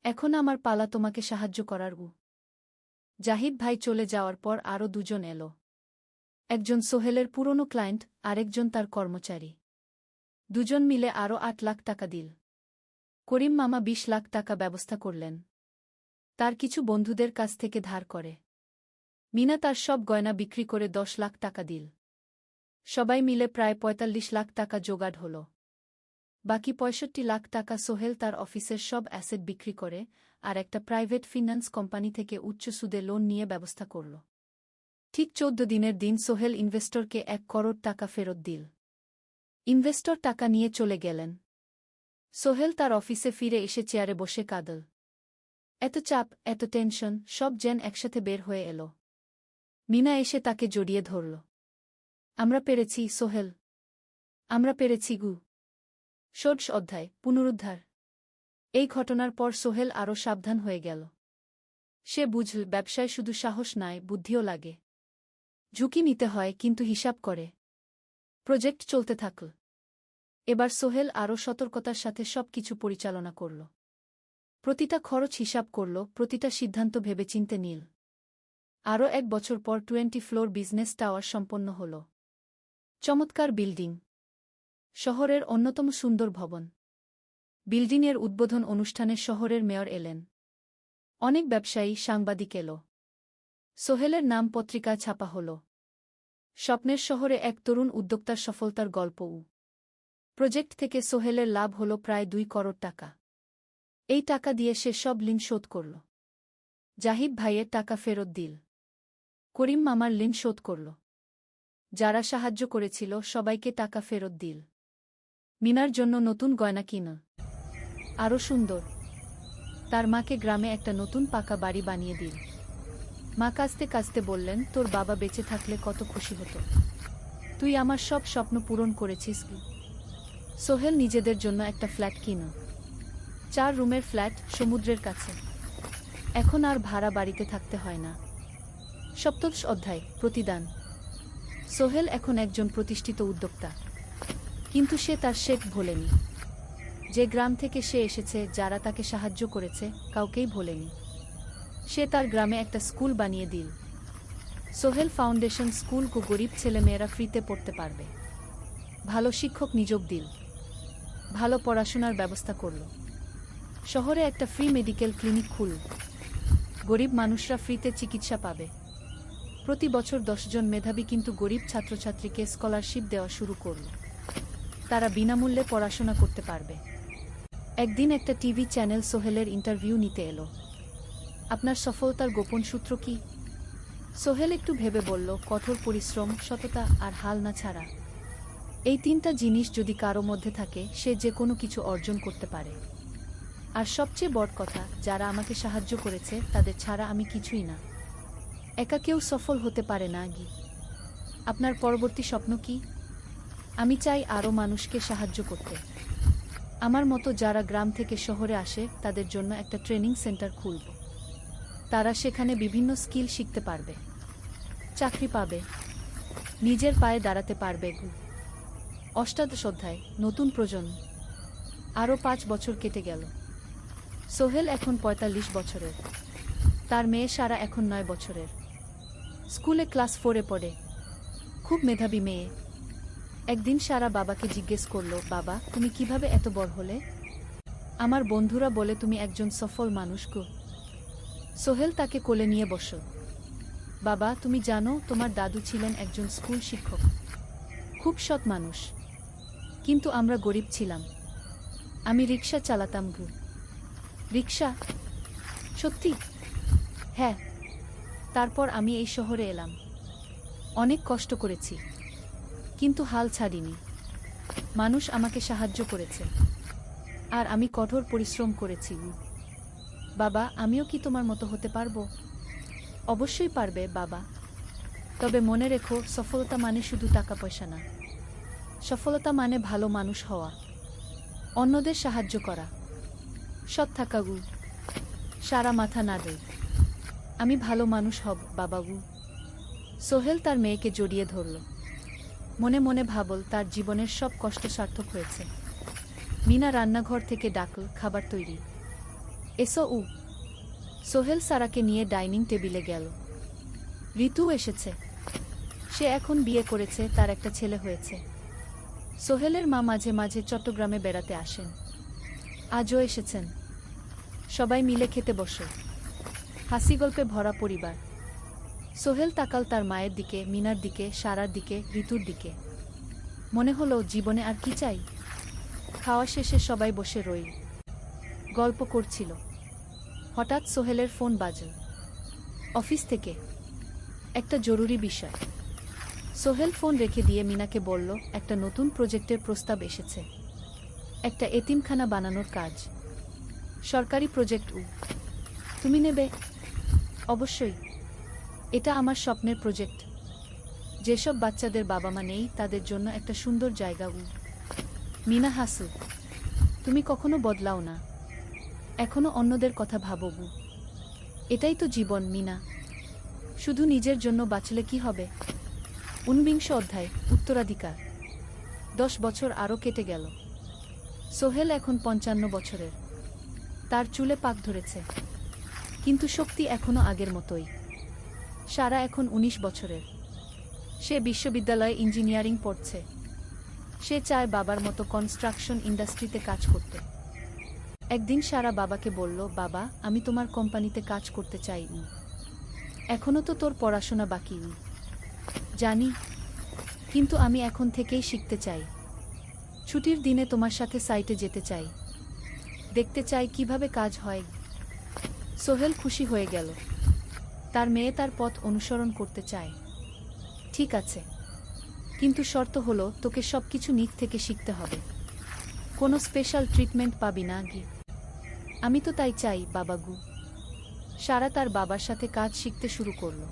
এখন আমার পালা তোমাকে সাহায্য করার। জাহিদ ভাই চলে যাওয়ার পর আরও 2 জন এলো। একজন সোহেলের পুরনো ক্লায়েন্ট, আরেকজন তার কর্মচারী। 2 জন মিলে আরও 8 লাখ টাকা দিল। করিম মামা 20 লাখ টাকা ব্যবস্থা করলেন, তার কিছু বন্ধুদের কাছ থেকে ধার করে। মিনা তার সব গয়না বিক্রি করে 10 লাখ টাকা দিল। সবাই মিলে প্রায় 45 লাখ টাকা জোগাড় হল। বাকি 65 লাখ টাকা সোহেল তার অফিসের সব অ্যাসেট বিক্রি করে আর একটা প্রাইভেট ফিন্যান্স কোম্পানি থেকে উচ্চ সুদে লোন নিয়ে ব্যবস্থা করল। ঠিক 14 দিনের দিন সোহেল ইনভেস্টরকে 1 করোড় টাকা ফেরত দিল। ইনভেস্টর টাকা নিয়ে চলে গেলেন। সোহেল তার অফিসে ফিরে এসে চেয়ারে বসে কাঁদল। এত চাপ, এত টেনশন, সব যেন একসাথে বের হয়ে এলো। মিনা এসে তাকে জড়িয়ে ধরল। আমরা পেরেছি সোহেল, আমরা পেরেছি গু। ষোড়শ অধ্যায় পুনরুদ্ধার। এই ঘটনার পর সোহেল আরও সাবধান হয়ে গেল। সে বুঝল ব্যবসায় শুধু সাহস নয়, বুদ্ধিও লাগে। ঝুঁকি নিতে হয়, কিন্তু হিসাব করে। প্রজেক্ট চলতে থাকল। এবার সোহেল আরও সতর্কতার সাথে সবকিছু পরিচালনা করল। প্রতিটা খরচ হিসাব করল, প্রতিটা সিদ্ধান্ত ভেবেচিন্তে নিল। আরও 1 বছর পর 20 ফ্লোর বিজনেস টাওয়ার সম্পন্ন হল। চমৎকার বিল্ডিং, শহরের অন্যতম সুন্দর ভবন। বিল্ডিংয়ের উদ্বোধন অনুষ্ঠানে শহরের মেয়র এলেন। অনেক ব্যবসায়ী, সাংবাদিক এল। সোহেলের নাম পত্রিকায় ছাপা হল। স্বপ্নের শহরে এক তরুণ উদ্যোক্তার সফলতার গল্প। প্রজেক্ট থেকে সোহেলের লাভ হল প্রায় 2 করোড় টাকা। এই টাকা দিয়ে সে সব ঋণ শোধ করল। জাহিদ ভাইয়ের টাকা ফেরত দিল। করিম মামার ঋণ শোধ করল। যারা সাহায্য করেছিল সবাইকে টাকা ফেরত দিল। মিনার জন্য নতুন গয়না কিনা, আরও সুন্দর। তার মাকে গ্রামে একটা নতুন পাকা বাড়ি বানিয়ে দিল। মা কাঁদতে কাঁদতে বললেন, তোর বাবা বেঁচে থাকলে কত খুশি হতো। তুই আমার সব স্বপ্ন পূরণ করেছিস। সোহেল নিজেদের জন্য একটা ফ্ল্যাট কিনা, 4 রুমের ফ্ল্যাট, সমুদ্রের কাছে। এখন আর ভাড়া বাড়িতে থাকতে হয় না। সপ্তদশ অধ্যায় প্রতিদান। সোহেল এখন একজন প্রতিষ্ঠিত উদ্যোক্তা, কিন্তু সে তার শেখ ভোলেনি। যে গ্রাম থেকে সে এসেছে, যারা তাকে সাহায্য করেছে, কাউকেই ভোলেনি। সে তার গ্রামে একটা স্কুল বানিয়ে দিল। সোহেল ফাউন্ডেশন স্কুল, গরিব ছেলেমেয়েরা ফ্রিতে পড়তে পারবে। ভালো শিক্ষক নিযোগ দিল। ভালো পড়াশোনার ব্যবস্থা করল। শহরে একটা ফ্রি মেডিকেল ক্লিনিক খুলল। গরিব মানুষরা ফ্রিতে চিকিৎসা পাবে। প্রতি বছর 10 জন মেধাবী কিন্তু গরিব ছাত্রছাত্রীকে স্কলারশিপ দেওয়া শুরু করল। তারা বিনামূল্যে পড়াশোনা করতে পারবে। একদিন একটা টিভি চ্যানেল সোহেলের ইন্টারভিউ নিতে এলো। আপনার সফলতার গোপন সূত্র কি? সোহেল একটু ভেবে বলল, কঠোর পরিশ্রম, সততা আর হাল না ছাড়া। এই 3টা জিনিস যদি কারো মধ্যে থাকে, সে যে কোনো কিছু অর্জন করতে পারে। আর সবচেয়ে বড় কথা, যারা আমাকে সাহায্য করেছে তাদের ছাড়া আমি কিছুই না। একা কেউ সফল হতে পারে না। আপনার পরবর্তী স্বপ্ন কি? আমি চাই আরও মানুষকে সাহায্য করতে। আমার মতো যারা গ্রাম থেকে শহরে আসে, তাদের জন্য একটা ট্রেনিং সেন্টার খুলব। তারা সেখানে বিভিন্ন স্কিল শিখতে পারবে, চাকরি পাবে, নিজের পায়ে দাঁড়াতে পারবে। অষ্টাদশ অধ্যায় নতুন প্রজন্ম। আরও 5 বছর কেটে গেল। সোহেল এখন 45 বছরের। তার মেয়ে সারা এখন 9 বছরের। স্কুলে ক্লাস 4-এ পড়ে। খুব মেধাবী মেয়ে। একদিন সারা বাবাকে জিজ্ঞেস করল, বাবা, তুমি কিভাবে এত বড় হলে? আমার বন্ধুরা বলে তুমি একজন সফল মানুষ গো। সোহেল তাকে কোলে নিয়ে বসল। বাবা, তুমি জানো, তোমার দাদু ছিলেন একজন স্কুল শিক্ষক, খুব সৎ মানুষ। কিন্তু আমরা গরিব ছিলাম। আমি রিক্সা চালাতাম গো। রিক্সা? সত্যি? হ্যাঁ। তারপর আমি এই শহরে এলাম। অনেক কষ্ট করেছি, কিন্তু হাল ছাড়িনি। মানুষ আমাকে সাহায্য করেছে, আর আমি কঠোর পরিশ্রম করেছি। বাবা, আমিও কি তোমার মতো হতে পারবো? অবশ্যই পারবে বাবা। তবে মনে রেখো, সফলতা মানে শুধু টাকা পয়সা না। সফলতা মানে ভালো মানুষ হওয়া, অন্যদের সাহায্য করা, সৎ থাকা। সারা মাথা না দেয়। আমি ভালো মানুষ হব বাবা। সোহেল তার মেয়েকে জড়িয়ে ধরল। মনে মনে ভাবল, তার জীবনের সব কষ্ট সার্থক হয়েছে। মিনা রান্নাঘর থেকে ডাকল, খাবার তৈরি। এসো। সোহেল সারাকে নিয়ে ডাইনিং টেবিলে গেল। ঋতু এসেছে। সে এখন বিয়ে করেছে, তার একটা ছেলে হয়েছে। সোহেলের মা মাঝে মাঝে চট্টগ্রামে বেড়াতে আসেন। আজও এসেছেন। সবাই মিলে খেতে বসে। হাসি গল্পে ভরা পরিবার। সোহেল তাকাল তার মায়ের দিকে, মিনার দিকে, সারার দিকে, ঋতুর দিকে। মনে হলো, জীবনে আর কি চাই? খাওয়া শেষে সবাই বসে রইল, গল্প করছিল। হঠাৎ সোহেলের ফোন বাজল। অফিস থেকে একটা জরুরি বিষয়। সোহেল ফোন রেখে দিয়ে মিনাকে বলল, একটা নতুন প্রজেক্টের প্রস্তাব এসেছে। একটা এতিমখানা বানানোর কাজ। সরকারি প্রজেক্ট। তুমি নেবে? অবশ্যই। এটা আমার স্বপ্নের প্রজেক্ট। যেসব বাচ্চাদের বাবা মা নেই তাদের জন্য একটা সুন্দর জায়গা। মিনা হাসু, তুমি কখনো বদলাও না, এখনো অন্যদের কথা ভাবো। এটাই তো জীবন মিনা, শুধু নিজের জন্য বাঁচলে কি হবে। 19 অধ্যায়, উত্তরাধিকার। 10 বছর আরও কেটে গেল। সোহেল এখন 55 বছরের। তার চুলে পাক ধরেছে, কিন্তু শক্তি এখনো আগের মতোই। সারা এখন 19 বছরের। সে বিশ্ববিদ্যালয়ে ইঞ্জিনিয়ারিং পড়ছে। সে চায় বাবার মতো কনস্ট্রাকশন ইন্ডাস্ট্রিতে কাজ করতে। একদিন সারা বাবাকে বলল, বাবা, আমি তোমার কোম্পানিতে কাজ করতে চাই। এখনো তো তোর পড়াশোনা বাকি। জানি, কিন্তু আমি এখন থেকেই শিখতে চাই। ছুটির দিনে তোমার সাথে সাইটে যেতে চাই, দেখতে চাই কিভাবে কাজ হয়। সোহেল খুশি হয়ে গেল। তার মেয়ে তার পথ অনুসরণ করতে চায়। ঠিক আছে, কিন্তু শর্ত হলো তোকে সবকিছু নিজ থেকে শিখতে হবে। কোনো স্পেশাল ট্রিটমেন্ট পাবি না। আমি তো তাই চাই বাবাগু। সারা তার বাবার সাথে কাজ শিখতে শুরু করল।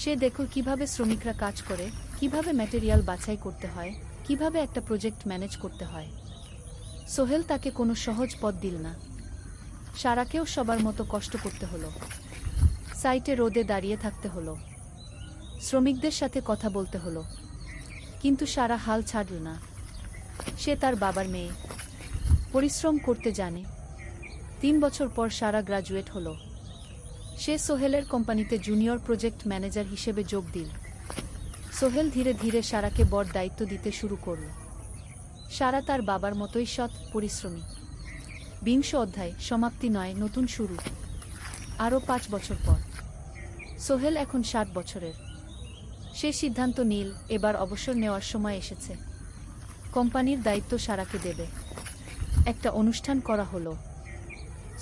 সে দেখল কিভাবে শ্রমিকরা কাজ করে, কিভাবে ম্যাটেরিয়াল বাছাই করতে হয়, কিভাবে একটা প্রজেক্ট ম্যানেজ করতে হয়। সোহেল তাকে কোনো সহজ পথ দিল না। সারাকেও সবার মতো কষ্ট করতে হলো। সাইটে রোদে দাঁড়িয়ে থাকতে হলো, শ্রমিকদের সাথে কথা বলতে হলো, কিন্তু সারা হাল ছাড়ল না। সে তার বাবার মেয়ে, পরিশ্রম করতে জানে। 3 বছর পর সারা গ্রাজুয়েট হলো। সে সোহেলের কোম্পানিতে জুনিয়র প্রজেক্ট ম্যানেজার হিসেবে যোগ দিল। সোহেল ধীরে ধীরে সারাকে বড় দায়িত্ব দিতে শুরু করল। সারা তার বাবার মতোই সৎ, পরিশ্রমী। 20 অধ্যায়, সমাপ্তি নয়, নতুন শুরু। আরও 5 বছর পর সোহেল এখন 60 বছরের। সে সিদ্ধান্ত নিল, এবার অবসর নেওয়ার সময় এসেছে। কোম্পানির দায়িত্ব সারাকে দেবে। একটা অনুষ্ঠান করা হলো।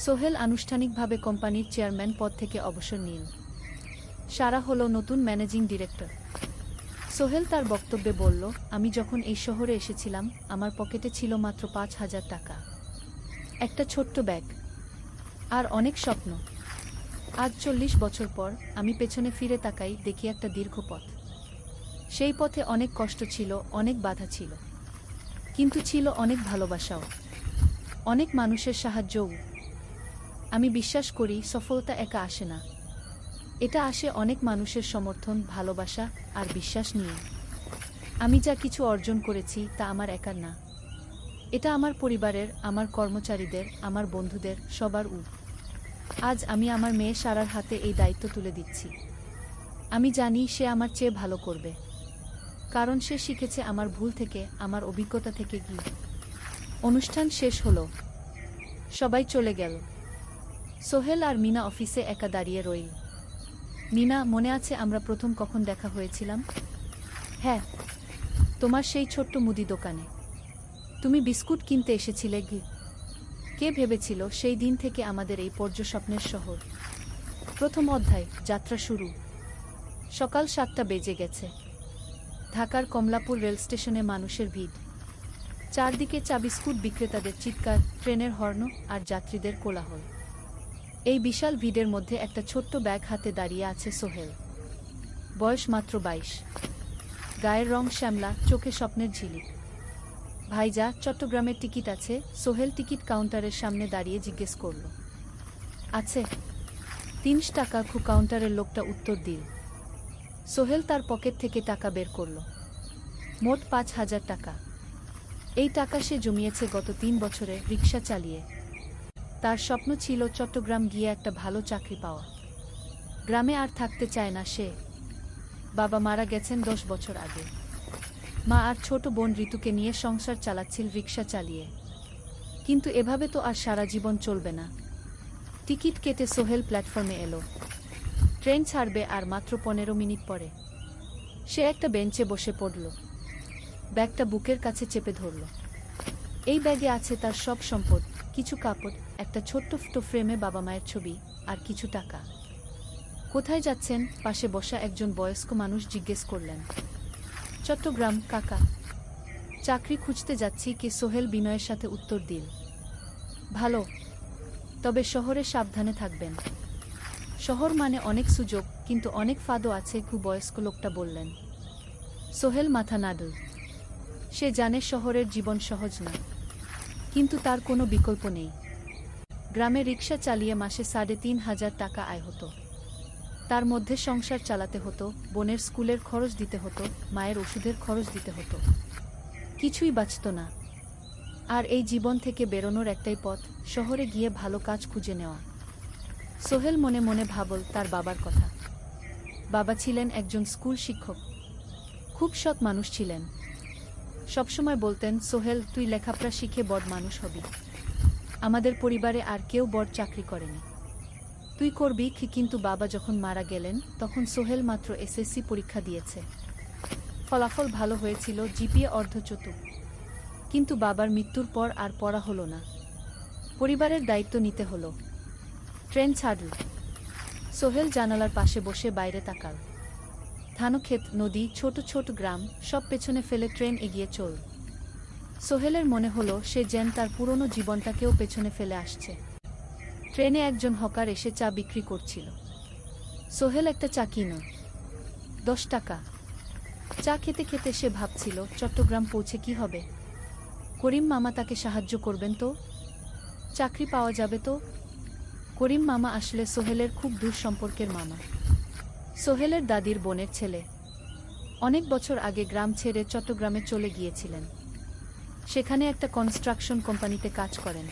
সোহেল আনুষ্ঠানিকভাবে কোম্পানির চেয়ারম্যান পদ থেকে অবসর নিল। সারা হলো নতুন ম্যানেজিং ডিরেক্টর। সোহেল তার বক্তব্যে বলল, আমি যখন এই শহরে এসেছিলাম আমার পকেটে ছিল মাত্র 5,000 টাকা, একটা ছোট্ট ব্যাগ, আর অনেক স্বপ্ন। আজ 40 বছর পর আমি পেছনে ফিরে তাকাই, দেখি একটা দীর্ঘ পথ। সেই পথে অনেক কষ্ট ছিল, অনেক বাধা ছিল, কিন্তু ছিল অনেক ভালোবাসাও, অনেক মানুষের সাহায্যও। আমি বিশ্বাস করি সফলতা একা আসে না, এটা আসে অনেক মানুষের সমর্থন, ভালোবাসা আর বিশ্বাস নিয়ে। আমি যা কিছু অর্জন করেছি তা আমার একার না, এটা আমার পরিবারের, আমার কর্মচারীদের, আমার বন্ধুদের, সবার। আজ আমি আমার মেয়ে সারার হাতে এই দায়িত্ব তুলে দিচ্ছি। আমি জানি সে আমার চেয়ে ভালো করবে, কারণ সে শিখেছে আমার ভুল থেকে, আমার অভিজ্ঞতা থেকে। অনুষ্ঠান শেষ হলো, সবাই চলে গেল। সোহেল আর মিনা অফিসে একা দাঁড়িয়ে রইল। মিনা, মনে আছে আমরা প্রথম কখন দেখা হয়েছিলাম? হ্যাঁ, তোমার সেই ছোট্ট মুদি দোকানে। তুমি বিস্কুট কিনতে এসেছিলে। কে ভেবেছিল সেই দিন থেকে আমাদের এই পর্যস্বপ্নের শহর। প্রথম অধ্যায়, যাত্রা শুরু। সকাল 7টা বেজে গেছে। ঢাকার কমলাপুর রেল স্টেশনে মানুষের ভিড়। চারদিকে চা বিস্কুট বিক্রেতাদের চিৎকার, ট্রেনের হর্ন আর যাত্রীদের কোলাহল। এই বিশাল ভিড়ের মধ্যে একটা ছোট্ট ব্যাগ হাতে দাঁড়িয়ে আছে সোহেল। বয়স মাত্র 22। গায়ের রং শ্যামলা, চোখে স্বপ্নের ঝিলিক। ভাইজা, চট্টগ্রামের টিকিট আছে? সোহেল টিকিট কাউন্টারের সামনে দাঁড়িয়ে জিজ্ঞেস করল। আছে। 3 টাকা। কাউন্টারের লোকটা উত্তর দিল। সোহেল তার পকেট থেকে টাকা বের করল। মোট 5,000 টাকা। এই টাকা সে জমিয়েছে গত 3 বছরে রিক্সা চালিয়ে। তার স্বপ্ন ছিল চট্টগ্রাম গিয়ে একটা ভালো চাকরি পাওয়া। গ্রামে আর থাকতে চায় না সে। বাবা মারা গেছেন 10 বছর আগে। মা আর ছোট বোন ঋতুকে নিয়ে সংসার চালাচ্ছিল রিক্সা চালিয়ে। কিন্তু এভাবে তো আর সারা জীবন চলবে না। টিকিট কেটে সোহেল প্ল্যাটফর্মে এলো। ট্রেন ছাড়বে আর মাত্র 15 মিনিট পরে। সে একটা বেঞ্চে বসে পড়ল, ব্যাগটা বুকের কাছে চেপে ধরল। এই ব্যাগে আছে তার সব সম্পদ, কিছু কাপড়, একটা ছোট্ট ফটো ফ্রেমে বাবা মায়ের ছবি, আর কিছু টাকা। কোথায় যাচ্ছেন? পাশে বসা একজন বয়স্ক মানুষ জিজ্ঞেস করলেন। চট্টগ্রাম কাকা। চাকরি খুঁজতে যাচ্ছি। কে? সোহেল বিনয়ের সাথে উত্তর দিল। ভালো, তবে শহরে সাবধানে থাকবেন। শহর মানে অনেক সুযোগ, কিন্তু অনেক ফাঁদও আছে, বয়স্ক লোকটা বললেন। সোহেল মাথা নাড়ল। সে জানে শহরের জীবন সহজ না, কিন্তু তার কোনো বিকল্প নেই। গ্রামে রিকশা চালিয়ে মাসে ৩,৫০০ টাকা আয় হতো। তার মধ্যে সংসার চালাতে হতো, বোনের স্কুলের খরচ দিতে হতো, মায়ের ওষুধের খরচ দিতে হতো। কিছুই বাঁচত না। আর এই জীবন থেকে বেরোনোর একটাই পথ, শহরে গিয়ে ভালো কাজ খুঁজে নেওয়া। সোহেল মনে মনে ভাবল তার বাবার কথা। বাবা ছিলেন একজন স্কুল শিক্ষক। খুব সৎ মানুষ ছিলেন। সবসময় বলতেন, সোহেল, তুই লেখাপড়া শিখে বড় মানুষ হবি। আমাদের পরিবারে আর কেউ বড় চাকরি করেনি, তুই করবি। কিন্তু বাবা যখন মারা গেলেন তখন সোহেল মাত্র এসএসসি পরীক্ষা দিয়েছে। ফলাফল ভালো হয়েছিল, জিপিএ অর্ধচতুর। কিন্তু বাবার মৃত্যুর পর আর পড়া হলো না। পরিবারের দায়িত্ব নিতে হলো। ট্রেন ছাড়ল। সোহেল জানালার পাশে বসে বাইরে তাকাল। ধানক্ষেত, নদী, ছোট ছোট গ্রাম, সব পেছনে ফেলে ট্রেন এগিয়ে চল। সোহেলের মনে হলো সে যেন তার পুরনো জীবনটাকেও পেছনে ফেলে আসছে। ট্রেনে একজন হকার এসে চা বিক্রি করছিল। সোহেল একটা চা কিনল, 10 টাকা। চা খেতে খেতে সে ভাবছিল, চট্টগ্রাম পৌঁছে কি হবে। করিম মামা তাকে সাহায্য করবেন তো? চাকরি পাওয়া যাবে তো? করিম মামা আসলে সোহেলের খুব দূর সম্পর্কের মামা। সোহেলের দাদির বোনের ছেলে। অনেক বছর আগে গ্রাম ছেড়ে চট্টগ্রামে চলে গিয়েছিলেন। সেখানে একটা কনস্ট্রাকশন কোম্পানিতে কাজ করেন।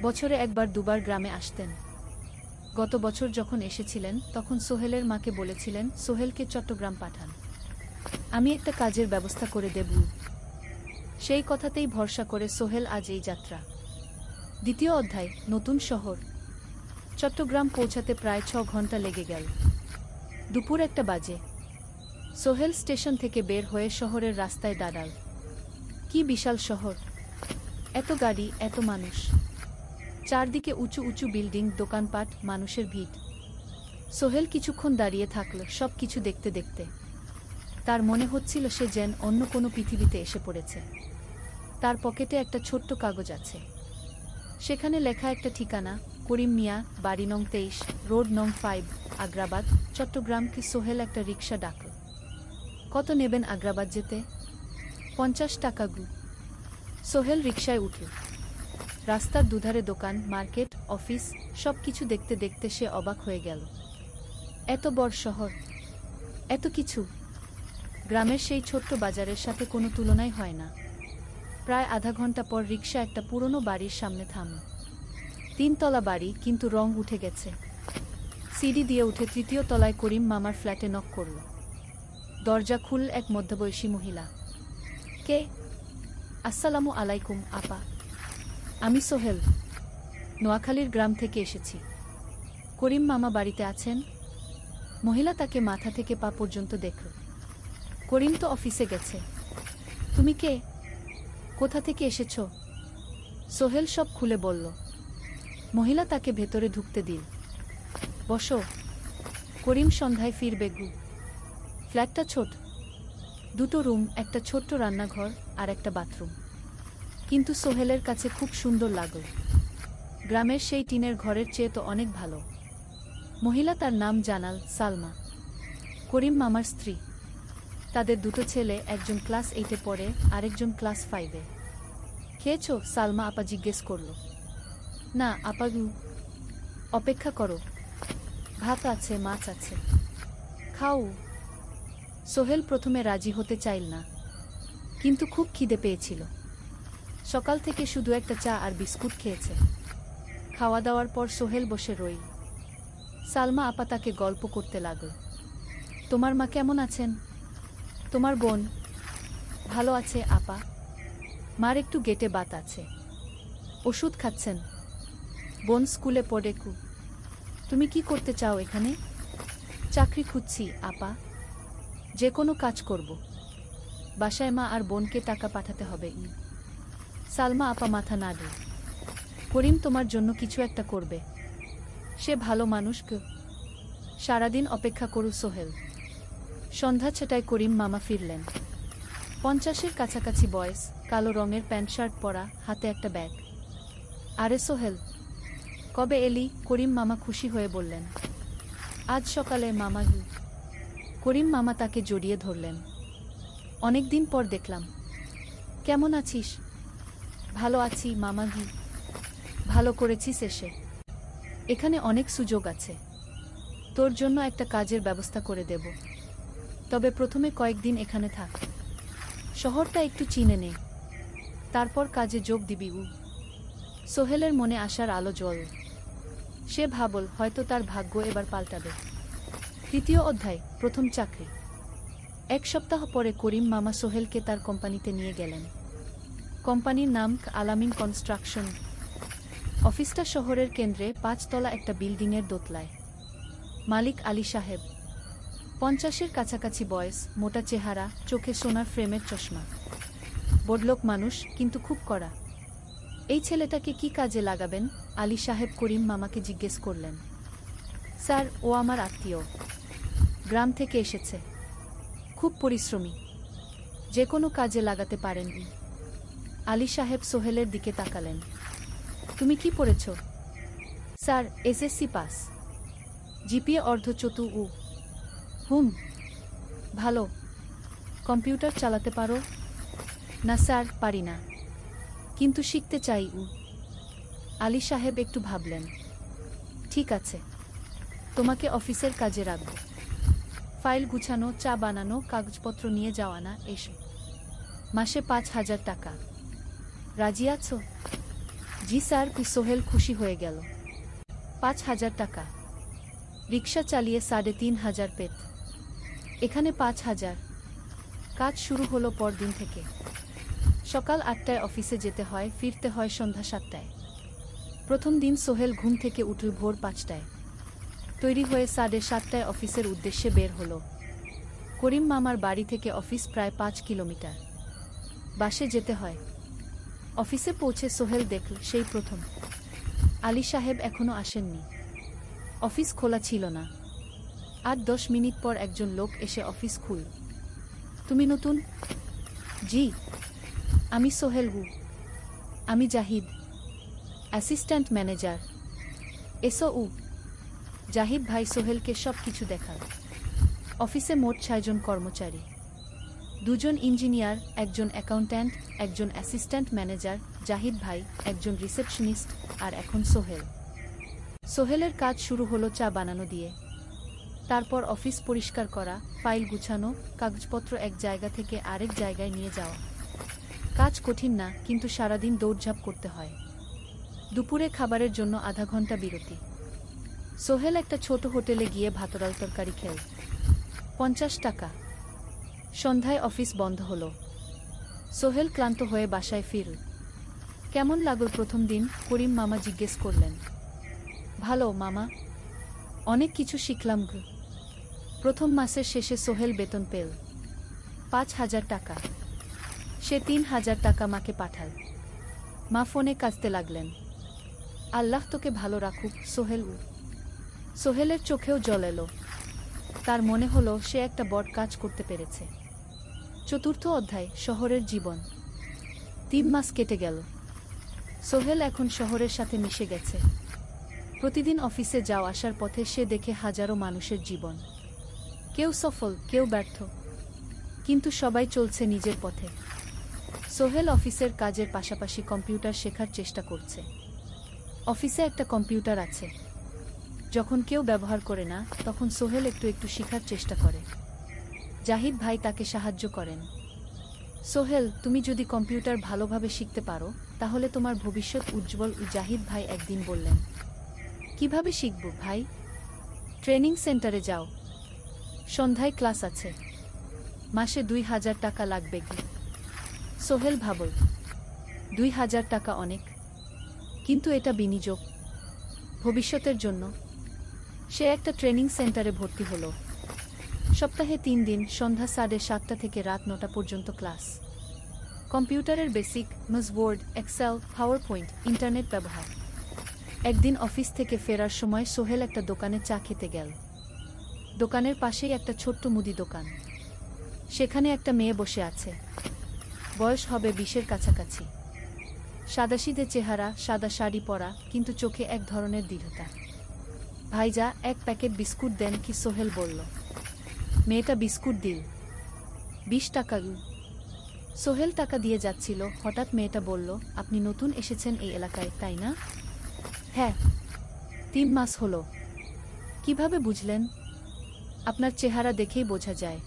বছরে একবার দুবার গ্রামে আসতেন। গত বছর যখন এসেছিলেন তখন সোহেলের মাকে বলেছিলেন, সোহেলকে চট্টগ্রাম পাঠান, আমি একটা কাজের ব্যবস্থা করে দেব। সেই কথাতেই ভরসা করে সোহেল আজ এই যাত্রা। দ্বিতীয় অধ্যায়, নতুন শহর। চট্টগ্রাম পৌঁছাতে প্রায় 6 ঘন্টা লেগে গেল। দুপুর 1টা বাজে। সোহেল স্টেশন থেকে বের হয়ে শহরের রাস্তায় দাঁড়াল। কি বিশাল শহর! এত গাড়ি, এত মানুষ। চারদিকে উঁচু উঁচু বিল্ডিং, দোকানপাট, মানুষের ভিড়। সোহেল কিছুক্ষণ দাঁড়িয়ে থাকল, সব কিছু দেখতে দেখতে। তার মনে হচ্ছিল সে যেন অন্য কোনো পৃথিবীতে এসে পড়েছে। তার পকেটে একটা ছোট্ট কাগজ আছে। সেখানে লেখা একটা ঠিকানা, করিম মিয়া, বাড়ি নং 23, রোড নং 5, আগ্রাবাদ, চট্টগ্রাম। কি সোহেল একটা রিকশা ডাকল। কত নেবেন আগ্রাবাদ যেতে? 50 টাকা গু। সোহেল রিকশায় উঠল। রাস্তার দুধারে দোকান, মার্কেট, অফিস, সব কিছু দেখতে দেখতে সে অবাক হয়ে গেল। এত বড় শহর, এত কিছু! গ্রামের সেই ছোট্ট বাজারের সাথে কোনো তুলনাই হয় না। প্রায় আধা ঘন্টা পর রিকশা একটা পুরনো বাড়ির সামনে থামল। 3 তলা বাড়ি, কিন্তু রং উঠে গেছে। সিঁড়ি দিয়ে উঠে 3য় তলায় করিম মামার ফ্ল্যাটে নক করল। দরজা খুলল এক মধ্যবয়সী মহিলা। কে? আসসালামু আলাইকুম আপা, আমি সোহেল, নোয়াখালীর গ্রাম থেকে এসেছি। করিম মামা বাড়িতে আছেন? মহিলা তাকে মাথা থেকে পা পর্যন্ত দেখল। করিম তো অফিসে গেছে। তুমি কে? কোথা থেকে এসেছ? সোহেল সব খুলে বলল। মহিলা তাকে ভেতরে ঢুকতে দিল। বসো। করিম সন্ধ্যায় ফিরবে গু। ফ্ল্যাটটা ছোট, 2টো রুম, একটা ছোট্ট রান্নাঘর আর একটা বাথরুম। কিন্তু সোহেলের কাছে খুব সুন্দর লাগল। গ্রামের সেই টিনের ঘরের চেয়ে তো অনেক ভালো। মহিলা তার নাম জানাল, সালমা, করিম মামার স্ত্রী। তাদের 2টো ছেলে, একজন ক্লাস 8-এ পড়ে, আরেকজন ক্লাস 5-এ। খেয়েছ? সালমা আপা জিজ্ঞেস করল। না আপা গু। অপেক্ষা করো, ভাত আছে, মাছ আছে, খাও। সোহেল প্রথমে রাজি হতে চাইল না, কিন্তু খুব খিদে পেয়েছিল। সকাল থেকে শুধু একটা চা আর বিস্কুট খেয়েছে। খাওয়া দাওয়ার পর সোহেল বসে রইল। সালমা আপা তাকে গল্প করতে লাগল। তোমার মা কেমন আছেন? তোমার বোন? ভালো আছে আপা, মার একটু গেটে বাত আছে, ওষুধ খাচ্ছেন। বোন স্কুলে পড়ে কু। তুমি কি করতে চাও এখানে? চাকরি খুঁজছি আপা, যে কোনো কাজ করব। বাসায় মা আর বোনকে টাকা পাঠাতে হবে। সালমা আপা মাথা নাড়ল। করিম তোমার জন্য কিছু একটা করবে, সে ভালো মানুষ কে। সারাদিন অপেক্ষা করু সোহেল। সন্ধ্যা 6টায় করিম মামা ফিরলেন। 50-এর কাছাকাছি বয়স, কালো রঙের প্যান্ট শার্ট পরা, হাতে একটা ব্যাগ। আরে সোহেল, কবে এলি? করিম মামা খুশি হয়ে বললেন। আজ সকালে মামা করিম মামা তাকে জড়িয়ে ধরলেন। অনেক দিন পর দেখলাম। কেমন আছিস? ভালো আছি মামা ভালো করেছিস এসে। এখানে অনেক সুযোগ আছে। তোর জন্য একটা কাজের ব্যবস্থা করে দেব। তবে প্রথমে কয়েকদিন এখানে থাক। শহরটা একটু চিনে নে, তারপর কাজে যোগ দিবি। সোহেলের মনে আসার আলো জ্বল। সে ভাবল হয়তো তার ভাগ্য এবার পাল্টাবে। তৃতীয় অধ্যায়, প্রথম চাকরি। এক সপ্তাহ পরে করিম মামা সোহেলকে তার কোম্পানিতে নিয়ে গেলেন। কোম্পানির নাম আলামিন কনস্ট্রাকশন। অফিসটা শহরের কেন্দ্রে ৫ তলা একটা বিল্ডিংয়ের দোতলায়। মালিক আলী সাহেব, ৫০-এর কাছাকাছি বয়স, মোটা চেহারা, চোখে সোনার ফ্রেমের চশমা। বড়লোক মানুষ, কিন্তু খুব কড়া। এই ছেলেটাকে কি কাজে লাগাবেন? আলী সাহেব করিম মামাকে জিজ্ঞেস করলেন। স্যার, ও আমার আত্মীয়, গ্রাম থেকে এসেছে, খুব পরিশ্রমী, যে কোনো কাজে লাগাতে পারেন। আলী সাহেব সোহেলের দিকে তাকালেন। তুমি কি পড়েছ? স্যার, এসএসসি পাস, জিপিএ অর্ধচতু। ভালো। কম্পিউটার চালাতে পারো? না স্যার, পারি না, কিন্তু শিখতে চাই। আলী সাহেব একটু ভাবলেন। ঠিক আছে, তোমাকে অফিসের কাজে রাখব। ফাইল গুছানো, চা বানানো, কাগজপত্র নিয়ে যাওয়া, না এসো। মাসে ৫,০০০ টাকা। রাজি আছো? জি স্যার। সোহেল খুশি হয়ে গেল। ৫,০০০ টাকা। রিক্সা চালিয়ে ৩,৫০০ পেত। এখানে ৫,০০০। কাজ শুরু হলো পরদিন থেকে। সকাল ৮টায় অফিসে যেতে হয়, ফিরতে হয় সন্ধ্যা ৭টায়। প্রথম দিন সোহেল ঘুম থেকে উঠল ভোর ৫টায়। তৈরি হয়ে ৭:৩০টায় অফিসের উদ্দেশ্যে বের হল। করিম মামার বাড়ি থেকে অফিস প্রায় ৫ কিলোমিটার। বাসে যেতে হয়। অফিসে পৌঁছে সোহেল দেখল সেই প্রথম আলী সাহেব এখনো আসেননি। অফিস খোলা ছিল না। ৮-১০ মিনিট পর একজন লোক এসে অফিস খুলল। তুমি নতুন? জি, আমি সোহেল। আমি জাহিদ, অ্যাসিস্ট্যান্ট ম্যানেজার। এসো। জাহিদ ভাই সোহেলকে সব কিছু দেখাল। অফিসে মোট ৬ জন কর্মচারী, ২ জন ইঞ্জিনিয়ার, একজন অ্যাকাউন্ট্যান্ট, একজন অ্যাসিস্ট্যান্ট ম্যানেজার, জাহিদ ভাই, একজন রিসেপশনিস্ট, আর এখন সোহেল। সোহেলের কাজ শুরু হলো চা বানানো দিয়ে। তারপর অফিস পরিষ্কার করা, ফাইল গুছানো, কাগজপত্র এক জায়গা থেকে আরেক জায়গায় নিয়ে যাওয়া। কাজ কঠিন না, কিন্তু সারাদিন দৌড়ঝাঁপ করতে হয়। দুপুরে খাবারের জন্য আধা ঘন্টা বিরতি। সোহেল একটা ছোট হোটেলে গিয়ে ভাতডাল তরকারি খেল। ৫০ টাকা। সন্ধ্যায় অফিস বন্ধ হলো। সোহেল ক্লান্ত হয়ে বাসায় ফিরল। কেমন লাগল প্রথম দিন? করিম মামা জিজ্ঞেস করলেন। ভালো মামা, অনেক কিছু শিখলাম। প্রথম মাসের শেষে সোহেল বেতন পেল ৫,০০০ টাকা। সে ৩,০০০ টাকা মাকে পাঠাল। মা ফোনে কাঁদতে লাগলেন। আল্লাহ তোকে ভালো রাখুক সোহেল। সোহেলের চোখেও জল এলো। তার মনে হলো সে একটা বড় কাজ করতে পেরেছে। চতুর্থ অধ্যায়, শহরের জীবন। ৩ মাস কেটে গেল। সোহেল এখন শহরের সাথে মিশে গেছে। প্রতিদিন অফিসে যাওয়া আসার পথে সে দেখে হাজারো মানুষের জীবন। কেউ সফল, কেউ ব্যর্থ, কিন্তু সবাই চলছে নিজের পথে। সোহেল অফিসের কাজের পাশাপাশি কম্পিউটার শেখার চেষ্টা করছে। অফিসে একটা কম্পিউটার আছে। যখন কেউ ব্যবহার করে না, তখন সোহেল একটু একটু শেখার চেষ্টা করে। জাহিদ ভাই তাকে সাহায্য করেন। সোহেল, তুমি যদি কম্পিউটার ভালোভাবে শিখতে পারো, তাহলে তোমার ভবিষ্যৎ উজ্জ্বল। জাহিদ ভাই একদিন বললেন। কিভাবে শিখব ভাই? ট্রেনিং সেন্টারে যাও, সন্ধ্যায় ক্লাস আছে। মাসে ২,০০০ টাকা লাগবে। সোহেল ভাবল, ২,০০০ টাকা অনেক, কিন্তু এটা বিনিয়োগ, ভবিষ্যতের জন্য। সে একটা ট্রেনিং সেন্টারে ভর্তি হলো। সপ্তাহে ৩ দিন, সন্ধ্যা ৭:৩০ থেকে রাত ৯টা পর্যন্ত ক্লাস। কম্পিউটারের basic, MS Word, Excel, PowerPoint, internet ব্যবহার। একদিন অফিস থেকে ফেরার সময় সোহেল একটা দোকানে চা খেতে গেল। দোকানের পাশেই একটা ছোট্ট মুদি দোকান। সেখানে একটা মেয়ে বসে আছে। বয়স হবে ২০-এর কাছাকাছি। সাদাসিধে চেহারা, সাদা শাড়ি পরা, কিন্তু চোখে এক ধরনের দৃঢ়তা। ভাইজা, এক প্যাকেট বিস্কুট দেন কি? সোহেল বলল। মেয়েটা বিস্কুট দিল। 20 টাকা। সোহেল টাকা দিয়ে যাচ্ছিল, হঠাৎ মেয়েটা বলল, আপনি নতুন এসেছেন এই এলাকায়, তাই না? হ্যাঁ। 3 মাস হলো। কিভাবে বুঝলেন? আপনার চেহারা দেখেই বোঝা যায়।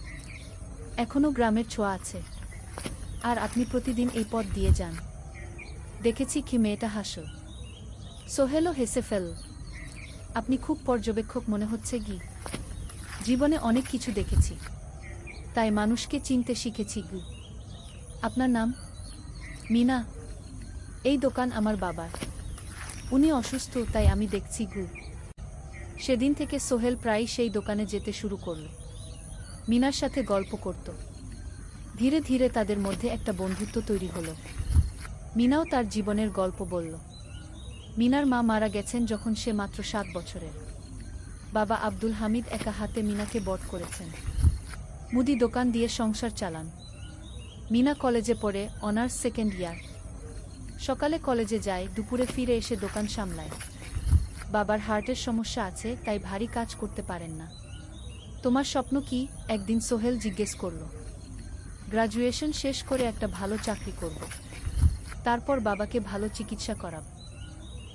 এখনও গ্রামের ছোঁয়া আছে। আর আপনি প্রতিদিন এই পথ দিয়ে যান। দেখেছি কি? মেয়েটা হাসল। সোহেলও হেসে ফেল। আপনি খুব পর্যবেক্ষক মনে হচ্ছে কি? জীবনে অনেক কিছু দেখেছি, তাই মানুষকে চিনতে শিখেছি গু। আপনার নাম? মিনা। এই দোকান আমার বাবার। উনি অসুস্থ, তাই আমি দেখছি গু। সেদিন থেকে সোহেল প্রায়ই সেই দোকানে যেতে শুরু করল। মিনার সাথে গল্প করত। ধীরে ধীরে তাদের মধ্যে একটা বন্ধুত্ব তৈরি হলো। মিনাও তার জীবনের গল্প বলল। মিনার মা মারা গেছেন যখন সে মাত্র 7 বছরের। বাবা আব্দুল হামিদ একা হাতে মিনাকে বড় করেছেন। মুদি দোকান দিয়ে সংসার চালান। মিনা কলেজে পড়ে, অনার্স 2nd ইয়ার। সকালে কলেজে যায়, দুপুরে ফিরে এসে দোকান সামলায়। বাবার হার্টের সমস্যা আছে, তাই ভারী কাজ করতে পারেন না। তোমার স্বপ্ন কি? একদিন সোহেল জিজ্ঞেস করল। গ্রাজুয়েশন শেষ করে একটা ভালো চাকরি করব, তারপর বাবাকে ভালো চিকিৎসা করাব।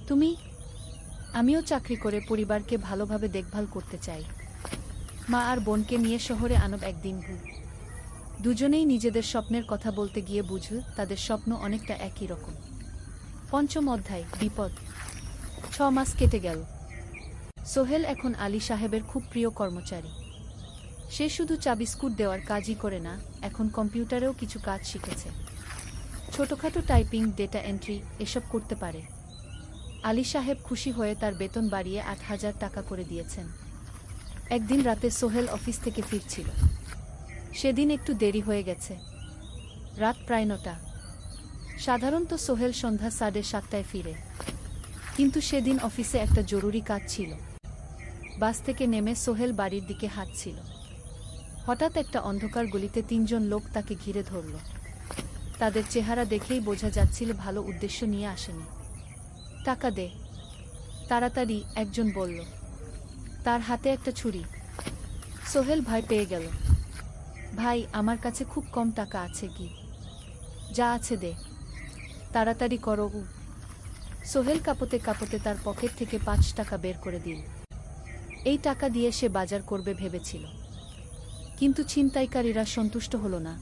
তুমি? আমিও চাকরি করে পরিবারকে ভালোভাবে দেখভাল করতে চাই। মা আর বোনকে নিয়ে শহরে আনব একদিন। দুজনেই নিজেদের স্বপ্নের কথা বলতে গিয়ে বুঝল তাদের স্বপ্ন অনেকটা একই রকম। 5ম অধ্যায়, বিপদ। 6 মাস কেটে গেল। সোহেল এখন আলী সাহেবের খুব প্রিয় কর্মচারী। সে শুধু চা বিস্কুট দেওয়ার কাজই করে না, এখন কম্পিউটারেও কিছু কাজ শিখেছে। ছোটখাটো টাইপিং, ডেটা এন্ট্রি এসব করতে পারে। আলী সাহেব খুশি হয়ে তার বেতন বাড়িয়ে 8,000 টাকা করে দিয়েছেন। একদিন রাতে সোহেল অফিস থেকে ফিরছিল। সেদিন একটু দেরি হয়ে গেছে। রাত প্রায় 9টা। সাধারণত সোহেল সন্ধ্যা 7:30টায় ফিরে, কিন্তু সেদিন অফিসে একটা জরুরি কাজ ছিল। বাস থেকে নেমে সোহেল বাড়ির দিকে হাঁটছিল। হঠাৎ একটা অন্ধকার গলিতে 3 জন লোক তাকে ঘিরে ধরল। তাদের চেহারা দেখেই বোঝা যাচ্ছিল ভালো উদ্দেশ্য নিয়ে আসেনি। টাকা দে তাড়াতাড়ি, একজন বলল। তার হাতে একটা ছুরি। সোহেল ভয় পেয়ে গেল। ভাই, আমার কাছে খুব কম টাকা আছে। কি যা আছে দে, তাড়াতাড়ি করো। সোহেল কাঁপতে কাঁপতে তার পকেট থেকে 5 টাকা বের করে দিল। এই টাকা দিয়ে সে বাজার করবে ভেবেছিল, কিন্তু ছিনতাইকারীরা সন্তুষ্ট হল না।